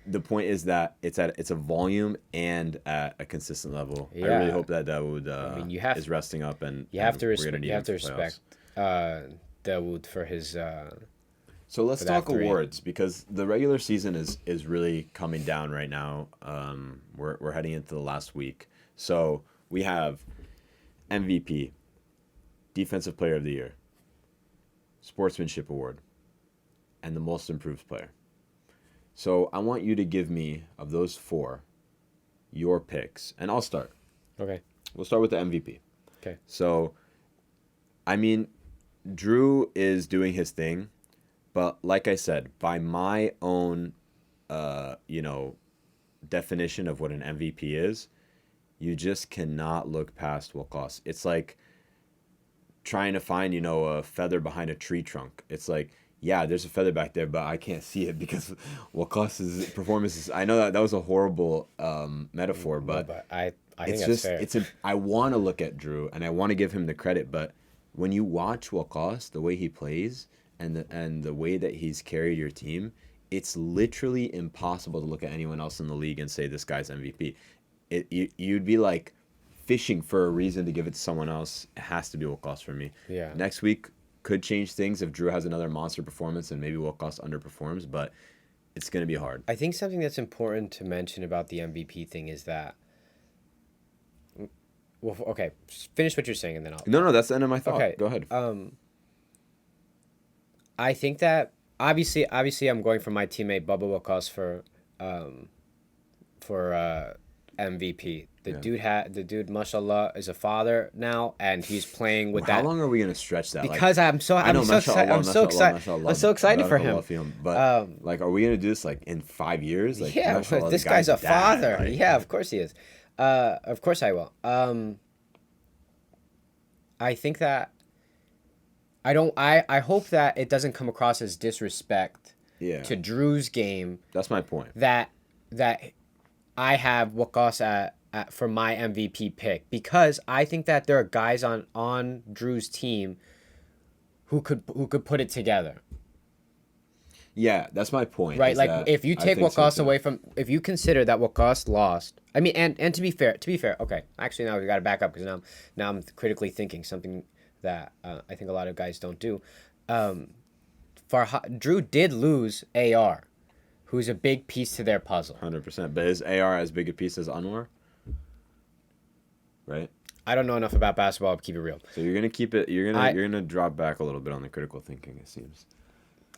A: the point is that it's a volume and at a consistent level. I really
B: Yeah.
A: hope that Dawood
B: you have-
A: is resting up, and
B: You have to
A: we're gonna
B: respect.
A: need
B: You have
A: him
B: to
A: for playoffs.
B: respect Dawood for his.
A: So let's
B: for that
A: talk
B: 3.
A: awards, because the regular season is really coming down right now. We're heading into the last week. So we have MVP, Defensive Player of the Year, Sportsmanship Award, and the Most Improved Player. So I want you to give me, of those 4, your picks, and I'll start.
B: Okay.
A: We'll start with the MVP.
B: Okay.
A: So, I mean, Drew is doing his thing, but like I said, by my own, definition of what an MVP is, you just cannot look past Waqas. It's like trying to find, a feather behind a tree trunk. It's like, yeah, there's a feather back there, but I can't see it because Waqas's performance is. I know that was a horrible metaphor, but
B: I think
A: it's
B: that's fair.
A: I want to look at Drew and I want to give him the credit, but when you watch Waqas, the way he plays and the way that he's carried your team, it's literally impossible to look at anyone else in the league and say this guy's MVP. You'd be like fishing for a reason to give it to someone else. It has to be Waqas for me.
B: Yeah.
A: Next week could change things if Drew has another monster performance and maybe Waqas underperforms, but it's going to be hard.
B: I think something that's important to mention about the MVP thing is that. Well, okay, finish what you're saying and then I'll.
A: No, that's the end of my thought.
B: Okay.
A: Go ahead.
B: I think that obviously I'm going for my teammate Bubba Waqas for MVP. The dude, mashallah, is a father now, and he's playing with
A: How
B: that.
A: long are we gonna stretch that?
B: Because I'm so excited. I'm so excited for him.
A: But are we gonna do this like in 5 years? Like,
B: Yeah,
A: mashallah,
B: this
A: the
B: guy's a
A: dad,
B: father.
A: like-
B: Yeah, of course he is. Of course I will. I think that I hope that it doesn't come across as disrespect
A: Yeah,
B: to Drew's game
A: that's my point.
B: that I have Waqas at for my MVP pick, because I think that there are guys on Drew's team who could put it together.
A: Yeah, that's my point.
B: Right,
A: Is
B: like
A: that
B: if you
A: I
B: take
A: think so
B: Wakas
A: too.
B: away from, if you consider that Wakas lost, I mean, and to be fair, okay, actually now we got to back up because now I'm critically thinking something that I think a lot of guys don't do. Um, Drew did lose AR, who's a big piece to their puzzle.
A: 100%. But is AR as big a piece as Anwar? Right.
B: I don't know enough about basketball to keep it real.
A: So you're gonna keep it.
B: I
A: You're gonna drop back a little bit on the critical thinking. It seems.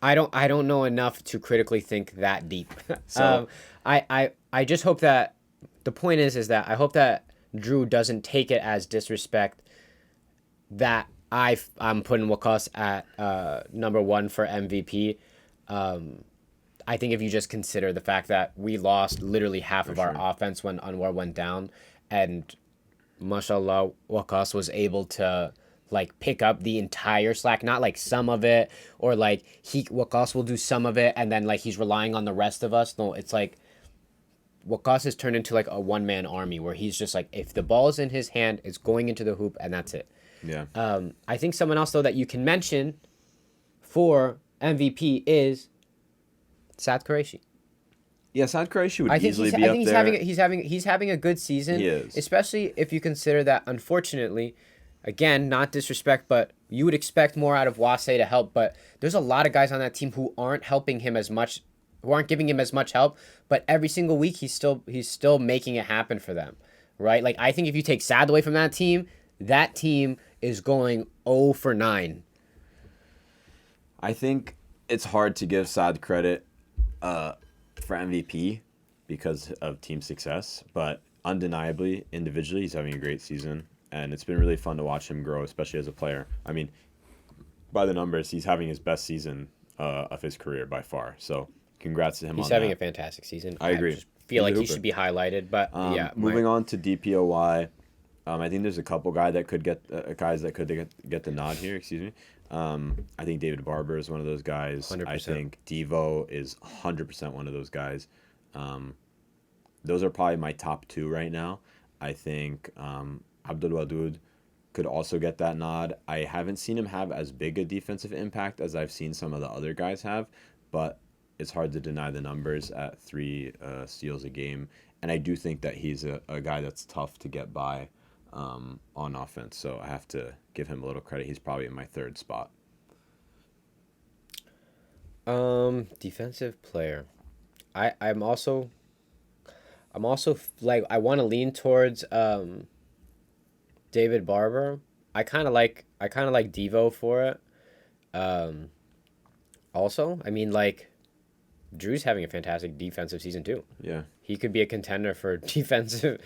B: I don't know enough to critically think that deep.
A: So
B: I just hope that the point is that I hope that Drew doesn't take it as disrespect that I'm putting Wakas at number one for MVP. I think if you just consider the fact that we lost literally half of our
A: sure.
B: offense when Anwar went down, and mashallah, Wakas was able to like pick up the entire slack, not like some of it, or like Wakas will do some of it and then like he's relying on the rest of us. No, it's like Wakas has turned into like a one man army where he's just like, if the ball is in his hand, it's going into the hoop and that's it.
A: yeah.
B: I think someone else though that you can mention for MVP is Saad Qureshi.
A: Yeah, Saad Qureshi would
B: I think
A: easily be up there.
B: he's having a good season.
A: He is.
B: Especially if you consider that, unfortunately, again, not disrespect, but you would expect more out of Wase to help. But there's a lot of guys on that team who aren't helping him as much, who aren't giving him as much help. But every single week, he's still making it happen for them, right? Like I think if you take Saad away from that team is going 0 for 9.
A: I think it's hard to give Saad credit for MVP because of team success, but undeniably, individually, he's having a great season, and it's been really fun to watch him grow, especially as a player. I mean, by the numbers, he's having his best season of his career by far. So, congrats to him.
B: He's
A: on
B: having
A: that.
B: a fantastic season.
A: I agree.
B: Just feel
A: He's
B: like
A: a
B: he
A: hooper.
B: should be highlighted, but yeah.
A: Moving on to DPOY, I think there's a couple guys that could get the nod here. Excuse me. I think David Barber is one of those guys.
B: 100%.
A: I think Devo is 100% one of those guys. Those are probably my top two right now. I think Abdul Wadud could also get that nod. I haven't seen him have as big a defensive impact as I've seen some of the other guys have, but it's hard to deny the numbers at 3 steals a game. And I do think that he's a guy that's tough to get by on offense. So I have to give him a little credit. He's probably in my third spot.
B: Defensive player. I'm also like I want to lean towards David Barber. I kind of like Devo for it. Also, I mean like Drew's having a fantastic defensive season too.
A: Yeah.
B: He could be a contender for defensive.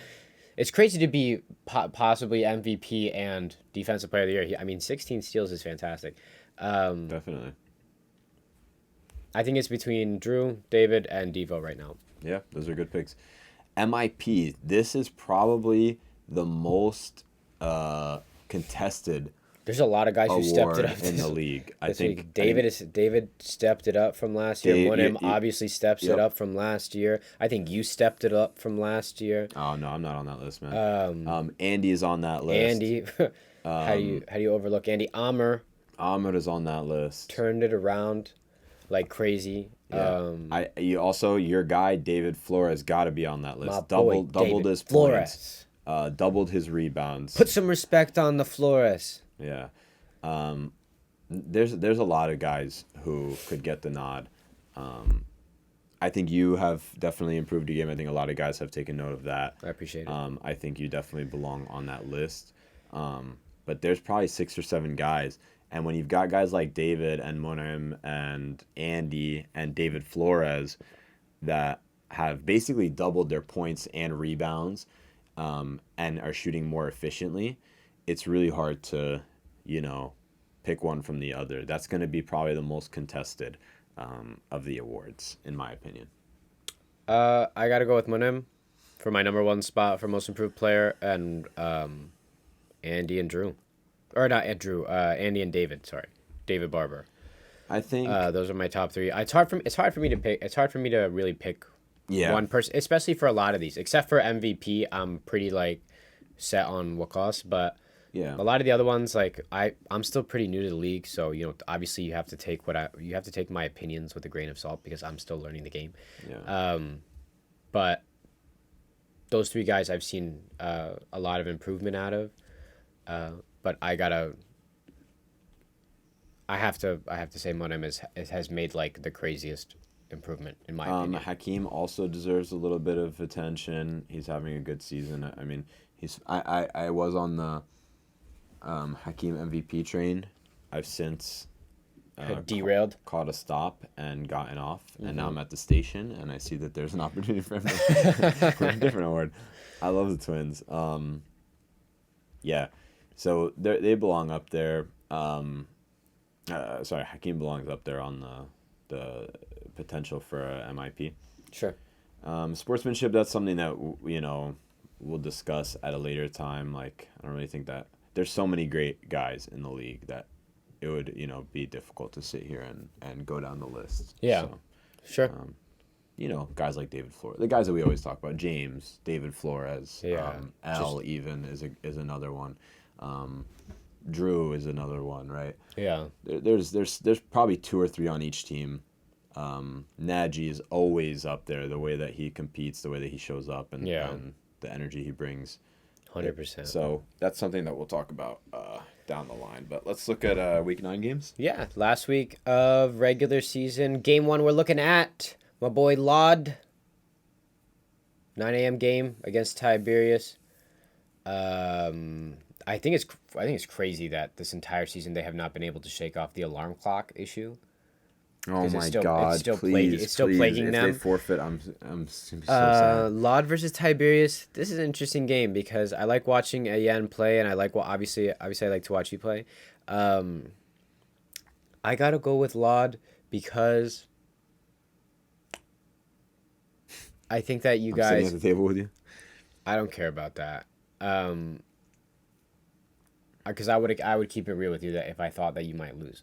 B: It's crazy to be possibly MVP and defensive player of the year. I mean, 16 steals is fantastic.
A: Definitely.
B: I think it's between Drew, David, and Devo right now.
A: Yeah, those are good picks. MIP. This is probably the most contested
B: There's a lot of guys who stepped it
A: award
B: up
A: in the league. I think
B: David stepped it up from last year. Munim obviously steps
A: yep.
B: it up from last year. I think you stepped it up from last year.
A: Oh no, I'm not on that list, man. Andy is on that list.
B: Andy, how do you overlook Andy? Amr
A: Ahmed is on that list.
B: turned it around like crazy.
A: Yeah. Your guy David Flores got to be on that list.
B: My boy,
A: Doubled
B: David
A: his
B: Flores.
A: points. Doubled his rebounds.
B: Put some respect on the Flores.
A: Yeah. There's a lot of guys who could get the nod. I think you have definitely improved your game. I think a lot of guys have taken note of that.
B: I appreciate it.
A: I think you definitely belong on that list. But there's probably 6 or 7 guys. And when you've got guys like David and Munim and Andy and David Flores that have basically doubled their points and rebounds and are shooting more efficiently, it's really hard to, pick one from the other. That's going to be probably the most contested of the awards, in my opinion.
B: I got to go with Munim for my number 1 spot for most improved player, and Andy and Drew. Or not Drew, Andy and David, sorry. David Barber.
A: I think
B: those are my top 3. It's hard for me to pick. It's hard for me to really pick one person, especially for a lot of these. Except for MVP, I'm pretty like set on Wakas, but
A: Yeah.
B: A lot of the other ones, like I'm still pretty new to the league, so obviously you have to take my opinions with a grain of salt because I'm still learning the game.
A: Yeah.
B: But those three guys I've seen a lot of improvement out of. But I have to say Monem has made like the craziest improvement in my opinion.
A: Hakeem also deserves a little bit of attention. He's having a good season. I mean, I was on the Hakeem MVP train. I've since
B: Derailed.
A: caught a stop and gotten off, and now I'm at the station, and I see that there's an opportunity for him for a different award. I love the Twins. Yeah, so they belong up there. Sorry, Hakeem belongs up there on the potential for a MIP.
B: Sure.
A: Sportsmanship, that's something that we'll discuss at a later time. Like, I don't really think that there's so many great guys in the league that it would be difficult to sit here and go down the list.
B: Yeah.
A: So,
B: sure.
A: Guys like David Flores, the guys that we always talk about, James, David Flores,
B: Yeah.
A: L even is another one. Drew is another one, right?
B: Yeah.
A: There's probably 2 or 3 on each team. Nagy is always up there. The way that he competes, the way that he shows up, and the energy he brings.
B: 100%.
A: So that's something that we'll talk about down the line. But let's look at Week 9 games.
B: Yeah, last week of regular season, Game 1 we're looking at my boy Lod. 9 a.m. game against Tiberius. I think it's crazy that this entire season they have not been able to shake off the alarm clock issue.
A: Oh my God!
B: It's still
A: please,
B: plaguing them.
A: If they forfeit, I'm so sad.
B: Lod versus Tiberius. This is an interesting game because I like watching Ayan play, and I like obviously I like to watch you play. I gotta go with Lod because I think that you
A: I'm sitting
B: guys.
A: at the table with you.
B: I don't care about that. Because I would keep it real with you that if I thought that you might lose.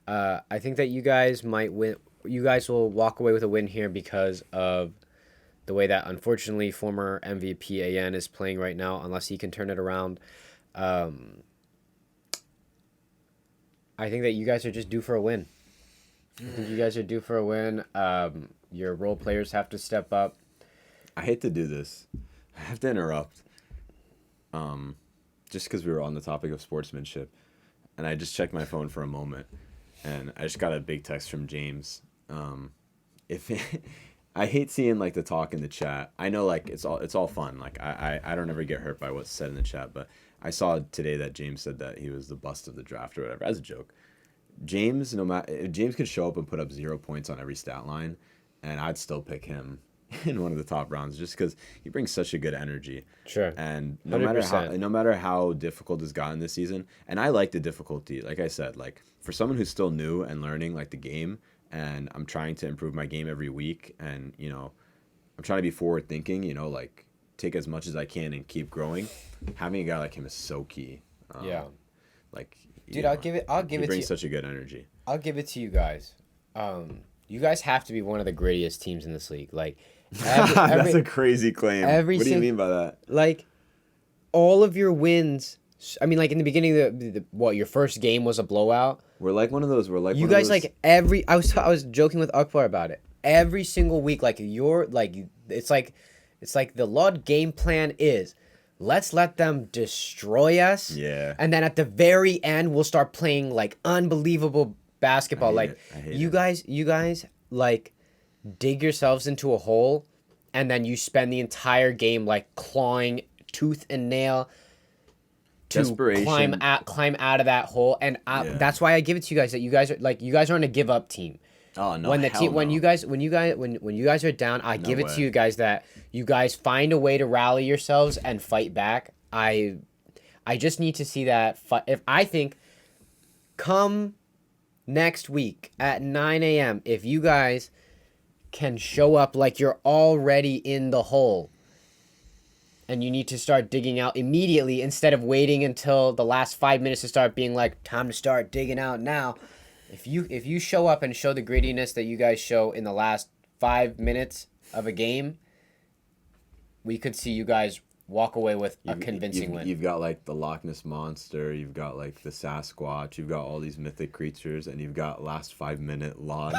B: I think that you guys might win. You guys will walk away with a win here because of the way that, unfortunately, former MVP AN is playing right now, unless he can turn it around. I think that you guys are just due for a win. I think you guys are due for a win. Your role players have to step up.
A: I hate to do this. I have to interrupt. Just because we were on the topic of sportsmanship, and I just checked my phone for a moment, and I just got a big text from James. I hate seeing like the talk in the chat. I know like it's all fun. Like I don't ever get hurt by what's said in the chat, but I saw today that James said that he was the bust of the draft or whatever as a joke. James could show up and put up 0 points on every stat line, and I'd still pick him in one of the top rounds just because he brings such a good energy.
B: Sure.
A: And
B: 100%.
A: no matter how difficult it's gotten this season, and I like the difficulty. Like I said, like for someone who's still new and learning like the game, and I'm trying to improve my game every week, and I'm trying to be forward thinking. Like take as much as I can and keep growing. Having a guy like him is so key.
B: Yeah.
A: Like.
B: Dude, I'll give it to you.
A: He brings such a good energy.
B: I'll give it to you guys. You guys have to be one of the grittiest teams in this league. Like,
A: that's a crazy claim. What do you mean by that?
B: Like, all of your wins. I mean, like in the beginning, your first game was a blowout.
A: We're like one of those.
B: You guys like every. I was joking with Akbar about it. Every single week, like it's like the Lud game plan is. Let's let them destroy us.
A: Yeah.
B: And then at the very end, we'll start playing like unbelievable basketball.
A: I hate it.
B: You guys like dig yourselves into a hole, and then you spend the entire game like clawing tooth and nail to climb out of that hole. And that's why I give it to you guys that you guys aren't a give up team.
A: Oh no!
B: When you guys are down, I give it to you guys that you guys find a way to rally yourselves and fight back. I just need to see that. If I think, come next week at 9 a.m., if you guys can show up like you're already in the hole, and you need to start digging out immediately instead of waiting until the last 5 minutes to start being like, time to start digging out now. If you show up and show the grittiness that you guys show in the last 5 minutes of a game, we could see you guys walk away with a convincing
A: you've,
B: win.
A: you've got like the Loch Ness monster, you've got like the Sasquatch, you've got all these mythic creatures, and you've got last 5 minute Lod.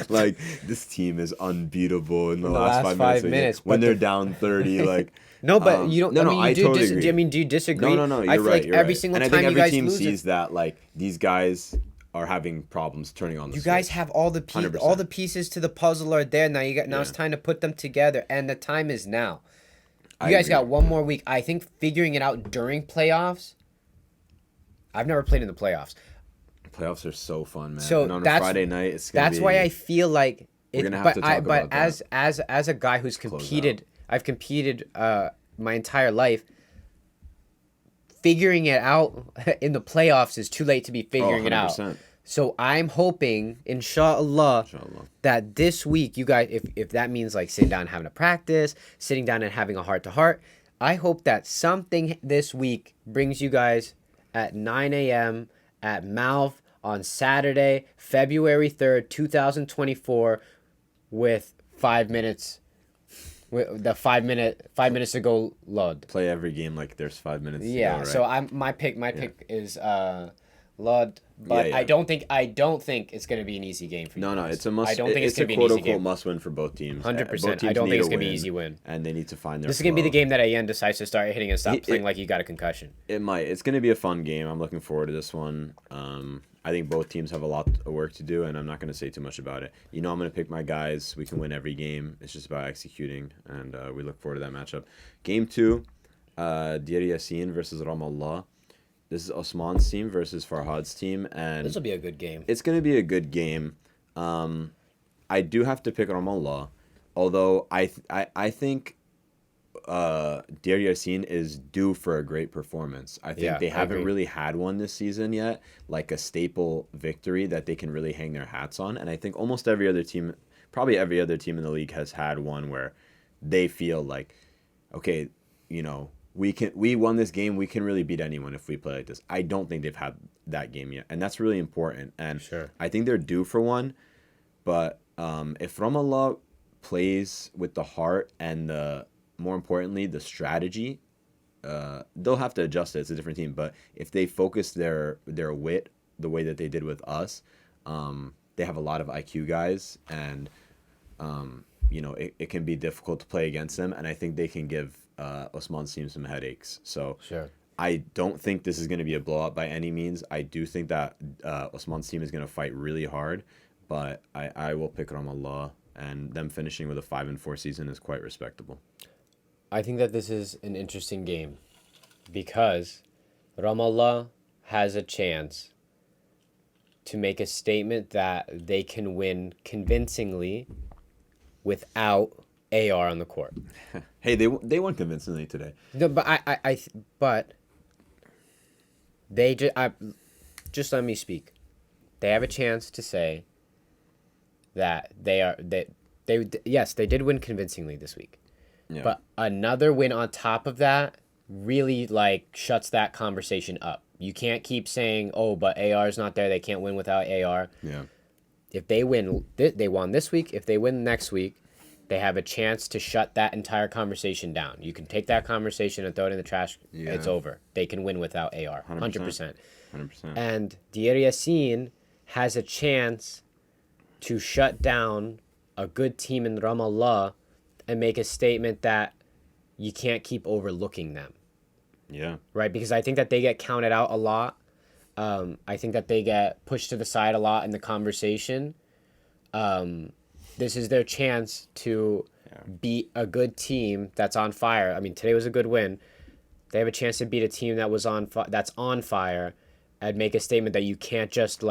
A: like this team is unbeatable in the last 5 minutes. When they're down 30, like.
B: No, but you don't.
A: No,
B: I
A: no,
B: mean,
A: I totally agree.
B: I mean, do you disagree?
A: No,
B: I
A: you're
B: feel
A: right.
B: like
A: You're
B: every
A: right.
B: single
A: And I
B: time
A: think
B: you
A: every
B: guys
A: team
B: lose,
A: sees that like these guys are having problems turning on the
B: you
A: switch.
B: guys have all the all the pieces to the puzzle are there now. Now it's time to put them together, and the time is now. You guys got one more week. I think figuring it out during playoffs. I've never played in the playoffs.
A: Playoffs are so fun, man.
B: So
A: and on a Friday night, it's gonna
B: that's why I feel like
A: we're gonna have to talk about
B: that. As a guy who's competed, I've competed my entire life. Figuring it out in the playoffs is too late to be figuring it out. So I'm hoping, inshallah, that this week you guys, if that means like sitting down and having a practice, sitting down and having a heart-to-heart, I hope that something this week brings you guys at 9 a.m. at Malv on Saturday, February 3rd, 2024, with 5 minutes. With the 5 minutes to go load.
A: Play every game like there's 5 minutes to
B: yeah,
A: go, right?
B: So my pick is Lud, but I don't think it's gonna be an easy game for you.
A: No,
B: guys.
A: it's a must.
B: I don't think
A: it's
B: gonna
A: a
B: be
A: quote
B: an easy
A: unquote
B: game.
A: must win for both teams.
B: 100%. I don't think it's gonna be an easy win.
A: And they need to find their.
B: This is gonna be the game that Ayen decides to start hitting and stop playing like he got a concussion.
A: It might. It's gonna be a fun game. I'm looking forward to this one. I think both teams have a lot of work to do, and I'm not going to say too much about it. I'm going to pick my guys. We can win every game. It's just about executing, and we look forward to that matchup. Game 2, Dir Yassin versus Ramallah. This is Osman's team versus Farhad's team, and
B: this will be a good game.
A: It's going to be a good game. I do have to pick Ramallah, although I think Dir Yassin is due for a great performance. I think they haven't really had one this season yet, like a staple victory that they can really hang their hats on. And I think almost every other team, probably every other team in the league has had one where they feel like, okay, we won this game. We can really beat anyone if we play like this. I don't think they've had that game yet, and that's really important. And I think they're due for one. But if Ramallah plays with the heart and more importantly, the strategy, they'll have to adjust it. It's a different team. But if they focus their wit the way that they did with us, they have a lot of IQ guys, and it can be difficult to play against them. And I think they can give Osman's team some headaches. So I don't think this is going to be a blowout by any means. I do think that Osman's team is going to fight really hard, but I will pick Ramallah, and them finishing with a 5-4 season is quite respectable.
B: I think that this is an interesting game because Ramallah has a chance to make a statement that they can win convincingly without AR on the court.
A: Hey, they won convincingly today.
B: No, but they just let me speak. They have a chance to say that they did win convincingly this week. Yeah. But another win on top of that really shuts that conversation up. You can't keep saying, "Oh, but AR's not there. They can't win without AR."
A: Yeah.
B: If they win, they won this week. If they win next week, they have a chance to shut that entire conversation down. You can take that conversation and throw it in the trash. Yeah. It's over. They can win without AR. 100%. 100%. And Dir Yassin has a chance to shut down a good team in Ramallah and make a statement that you can't keep overlooking them.
A: Yeah.
B: Right? Because I think that they get counted out a lot. I think that they get pushed to the side a lot in the conversation. This is their chance to beat a good team that's on fire. I mean, today was a good win. They have a chance to beat a team that was that's on fire and make a statement that you can't just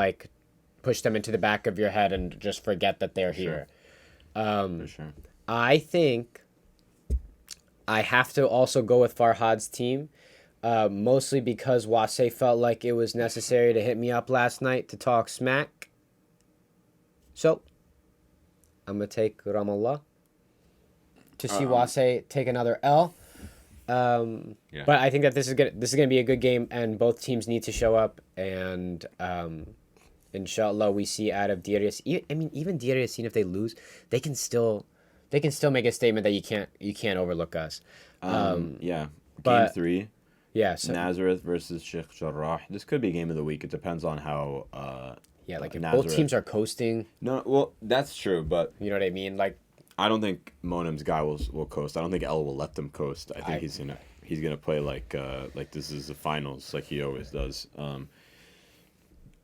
B: push them into the back of your head and just forget that they're here.
A: For sure.
B: I think I have to also go with Farhad's team, mostly because Wase felt like it was necessary to hit me up last night to talk smack. So, I'm going to take Ramallah to see Wase take another L. But I think that this is gonna be a good game, and both teams need to show up, and inshallah we see out of Dir Yassin. I mean, even Dir Yassin, if they lose, they're they can still make a statement that you can't overlook us.
A: Yeah. Game
B: but
A: 3,
B: yeah, so
A: Nazareth versus Sheikh Jarrah. This could be game of the week. It depends on how
B: yeah, like if both
A: Nazareth.
B: teams are coasting,
A: No, well, that's true, but
B: you know what I mean? Like
A: I don't think Monim's guy will coast. I don't think L will let them coast. I think he's gonna play like this is the finals, like he always does.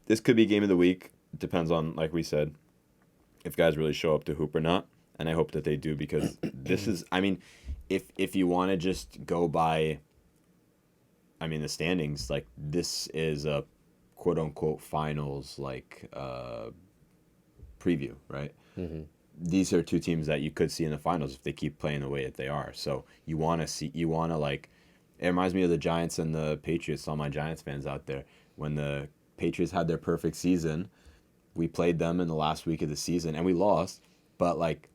A: This could be game of the week. It depends on, like we said, if guys really show up to hoop or not, and I hope that they do, because this is, I mean, if you want to just go by, I mean, the standings, like this is a quote unquote finals like preview, right? These are two teams that you could see in the finals if they keep playing the way that they are. So you want to like, it reminds me of the Giants and the Patriots. All my Giants fans out there, when the Patriots had their perfect season, we played them in the last week of the season and we lost, but like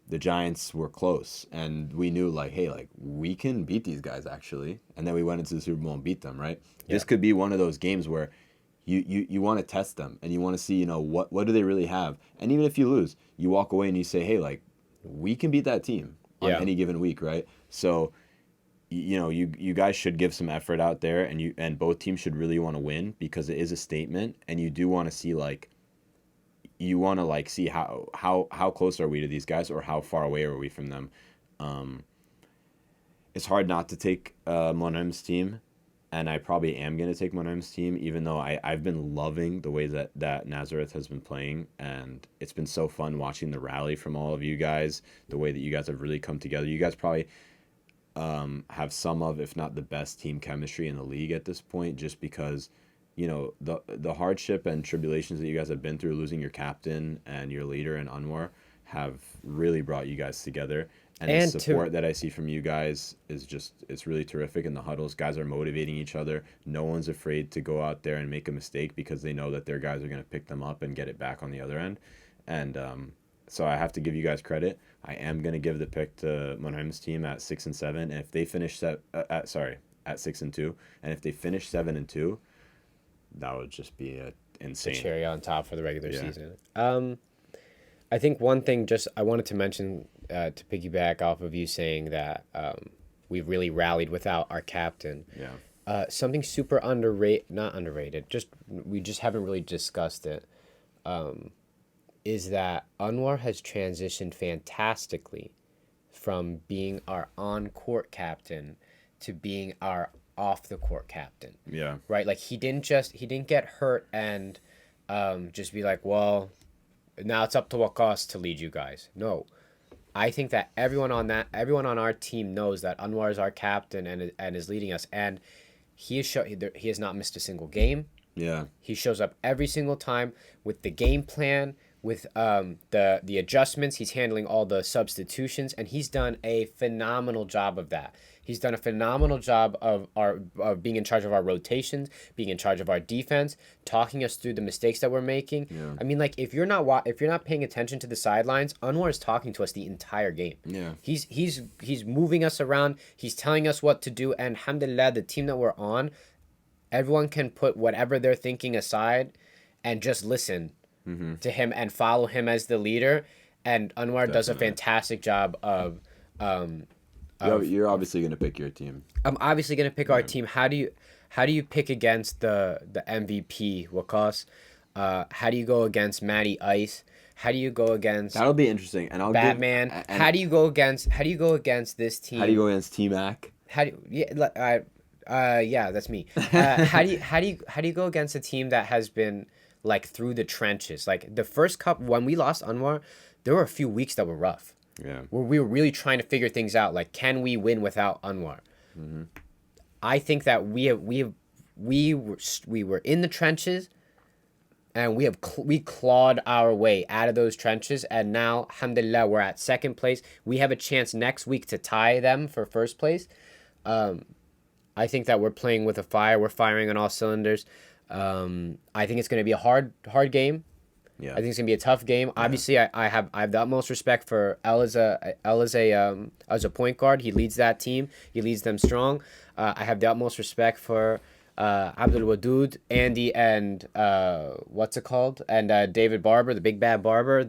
A: the Giants were close and we knew like, hey, like we can beat these guys actually. And then we went into the Super Bowl and beat them, right? Yeah. This could be one of those games where you want to test them and you want to see, you know, what do they really have? And even if you lose, you walk away and you say, hey, like we can beat that team on any given week, right? So you know, you guys should give some effort out there, and both teams should really want to win, because it is a statement, and you do want to see like, you want to like see how close are we to these guys, or how far away are we from them. It's hard not to take Monheim's team, and I probably am going to take Monheim's team, even though I've been loving the way that Nazareth has been playing, and it's been so fun watching the rally from all of you guys, the way that you guys have really come together. You guys probably have some of, if not the best team chemistry in the league at this point, just because, you know, the hardship and tribulations that you guys have been through, losing your captain and your leader in Anwar, have really brought you guys together. And the support that I see from you guys is just, it's really terrific in the huddles. Guys are motivating each other. No one's afraid to go out there and make a mistake, because they know that their guys are going to pick them up and get it back on the other end. And so I have to give you guys credit. I am going to give the pick to Monheim's team at 6-7, and if they finish at 6-2, and if they finish 7-2, that would just be insane.
B: The cherry on top for the regular season. I think one thing just I wanted to mention, to piggyback off of you saying that we've really rallied without our captain.
A: Yeah.
B: Something super not underrated, we just haven't really discussed it. Is that Anwar has transitioned fantastically from being our on-court captain to being our off-the-court captain.
A: Yeah.
B: Right? Like he didn't get hurt and just be like, well, now it's up to Waqas to lead you guys. No. I think that everyone on our team knows that Anwar is our captain and is leading us, and he has not missed a single game.
A: Yeah.
B: He shows up every single time with the game plan, with the adjustments. He's handling all the substitutions, and he's done a phenomenal job of that. He's done a phenomenal job of being in charge of our rotations, being in charge of our defense, talking us through the mistakes that we're making.
A: Yeah.
B: I mean, like if you're not paying attention to the sidelines, Anwar is talking to us the entire game.
A: Yeah.
B: He's moving us around. He's telling us what to do, and alhamdulillah, the team that we're on, everyone can put whatever they're thinking aside and just listen to him and follow him as the leader. And Anwar does a fantastic job of.
A: You're obviously gonna pick your team.
B: I'm obviously gonna pick our team. How do you pick against the MVP Waqas? How do you go against Matty Ice? How do you go against
A: That'll be interesting. And
B: Batman? How do you go against this team?
A: How do you go against T-Mac?
B: Yeah, that's me. How do you go against a team that has been like through the trenches? Like the first cup when we lost Anwar, there were a few weeks that were rough.
A: Yeah.
B: Where we were really trying to figure things out. Like, can we win without Anwar? Mm-hmm. I think that we were in the trenches, and we clawed our way out of those trenches, and now, alhamdulillah, we're at second place. We have a chance next week to tie them for first place. I think that we're playing with a fire. We're firing on all cylinders. I think it's going to be a hard game.
A: Yeah.
B: I think it's gonna be a tough game. Yeah. Obviously, I have the utmost respect for El as a point guard. He leads that team. He leads them strong. I have the utmost respect for Abdul Wadud, Andy, and what's it called? And David Barber, the big bad barber.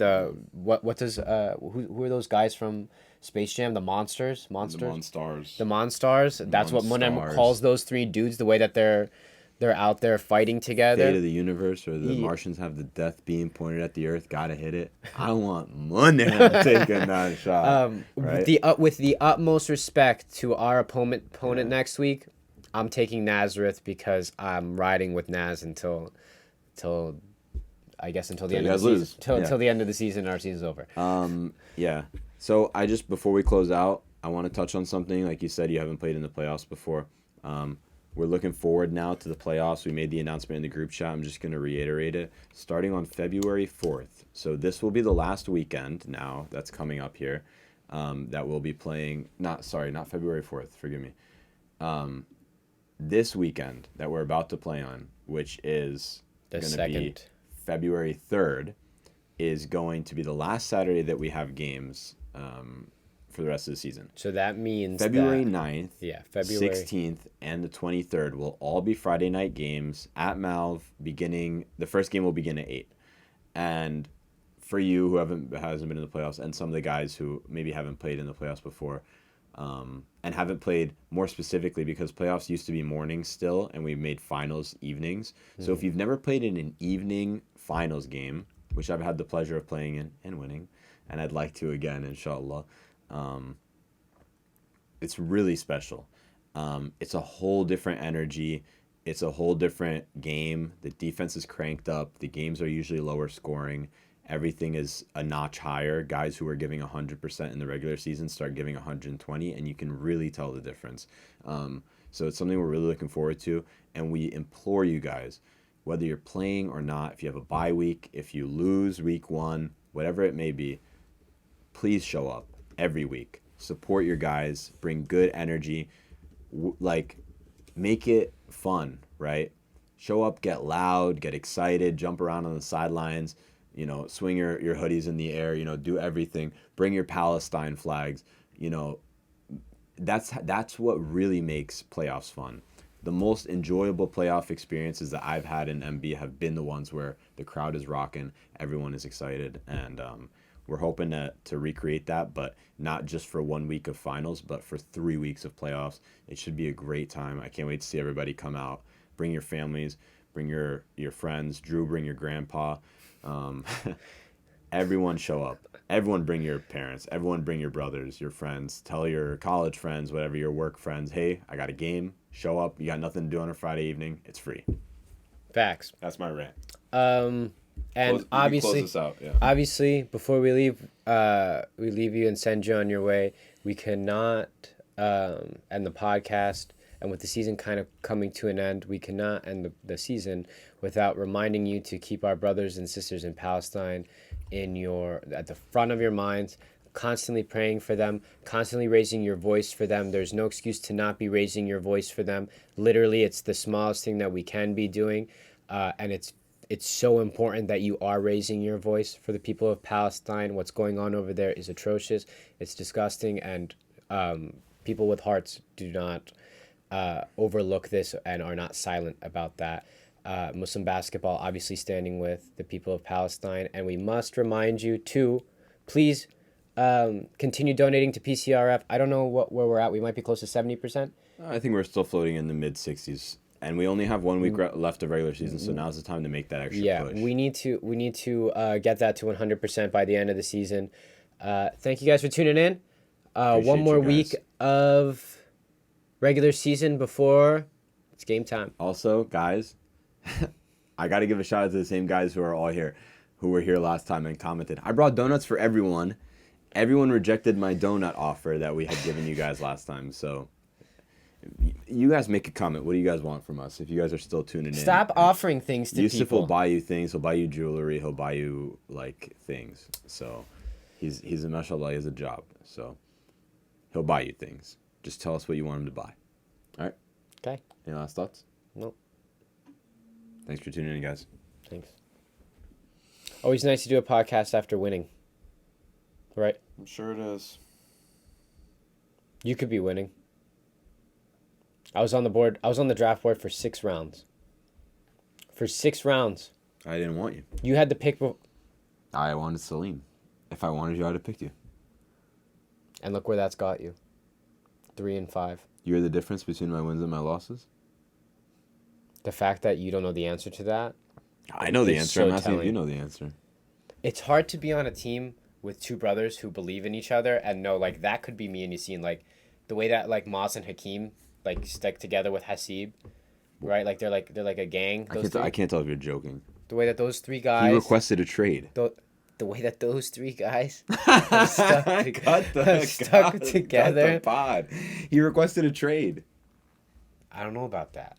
B: What does who are those guys from Space Jam? The Monsters,
A: The Monstars.
B: the Monstars. That's what Monem calls those three dudes. The way that they're out there fighting together.
A: Fate of the universe, or the Martians have the death beam pointed at the Earth. Gotta hit it. I want Monem taking that shot. Right?
B: With the utmost respect to our opponent next week, I'm taking Nazareth because I'm riding with Naz until I guess until the end of the season. Until the end of the season, our season's over.
A: Yeah. So before we close out, I want to touch on something. Like you said, you haven't played in the playoffs before. We're looking forward now to the playoffs. We made the announcement in the group chat. I'm just going to reiterate it. Starting on February 4th. So this will be the last weekend now that's coming up here that we'll be playing. Not February 4th. Forgive me. This weekend that we're about to play on, which is going to be February 3rd, is going to be the last Saturday that we have games for the rest of the season.
B: So that means
A: February 9th,
B: February
A: 16th, and the 23rd will all be Friday night games at Malv. The first game will begin at 8. And for you who hasn't been in the playoffs, and some of the guys who maybe haven't played in the playoffs before, and haven't played more specifically because playoffs used to be mornings still, and we made finals evenings. So if you've never played in an evening finals game, which I've had the pleasure of playing in and winning, and I'd like to again, inshallah, it's really special. It's a whole different energy. It's a whole different game. The defense is cranked up. The games are usually lower scoring. Everything is a notch higher. Guys who are giving 100% in the regular season start giving 120, and you can really tell the difference. So it's something we're really looking forward to, and we implore you guys, whether you're playing or not, if you have a bye week, if you lose week 1, whatever it may be, please show up every week. Support your guys. Bring good energy. Make it fun, right? Show up, get loud, get excited, jump around on the sidelines, swing your hoodies in the air, do everything. Bring your Palestine flags. That's what really makes playoffs fun. The most enjoyable playoff experiences that I've had in MB have been the ones where the crowd is rocking, everyone is excited, and we're hoping to recreate that, but not just for 1 week of finals, but for 3 weeks of playoffs. It should be a great time. I can't wait to see everybody come out. Bring your families, bring your friends. Drew, bring your grandpa. Everyone show up. Everyone bring your parents. Everyone bring your brothers, your friends. Tell your college friends, whatever, your work friends, hey, I got a game. Show up. You got nothing to do on a Friday evening. It's free.
B: Facts.
A: That's my rant.
B: And obviously,
A: close this out, yeah.
B: Obviously, before we leave you and send you on your way, we cannot end the podcast. And with the season kind of coming to an end, we cannot end the season without reminding you to keep our brothers and sisters in Palestine at the front of your minds, constantly praying for them, constantly raising your voice for them. There's no excuse to not be raising your voice for them. Literally, it's the smallest thing that we can be doing, and it's so important that you are raising your voice for the people of Palestine. What's going on over there is atrocious. It's disgusting, and people with hearts do not overlook this and are not silent about that. Muslim basketball obviously standing with the people of Palestine, and we must remind you to please continue donating to PCRF. I don't know where we're at. We might be close to 70%.
A: I think we're still floating in the mid-60s. And we only have 1 week left of regular season, so now's the time to make that extra push.
B: We need to get that to 100% by the end of the season. Thank you guys for tuning in. One more week of regular season before it's game time.
A: Also, guys, I got to give a shout out to the same guys who were here last time and commented. I brought donuts for everyone. Everyone rejected my donut offer that we had given you guys last time, so you guys make a comment. What do you guys want from us? If you guys are still tuning in,
B: stop offering things to
A: Yusuf
B: people.
A: will buy you things. He'll buy you jewelry. He'll buy you things. So he's a mashallah. He has a job. So he'll buy you things. Just tell us what you want him to buy. All right.
B: Okay.
A: Any last thoughts?
B: Nope.
A: Thanks for tuning in, guys.
B: Thanks. Always nice to do a podcast after winning. Right?
A: I'm sure it is.
B: You could be winning. I was on the board. I was on the draft board for 6 rounds. For 6 rounds.
A: I didn't want you.
B: You had the pick,
A: I wanted Salim. If I wanted you, I'd have picked you.
B: and look where that's got you. 3-5.
A: You're the difference between my wins and my losses?
B: The fact that you don't know the answer to that.
A: I know the
B: It's
A: answer.
B: so
A: I'm asking if
B: telling.
A: you know the answer.
B: It's hard to be on a team with two brothers who believe in each other and know, like, that could be me and Yassine. Like, the way that, like, Moss and Hakeem, like, stick together with Hasib, right? Like, they're like a gang.
A: I can't tell if you're joking.
B: The way that those three guys...
A: He requested a trade.
B: The way that those three guys have stuck,
A: Cut the
B: together.
A: pod. He requested a trade.
B: I don't know about that.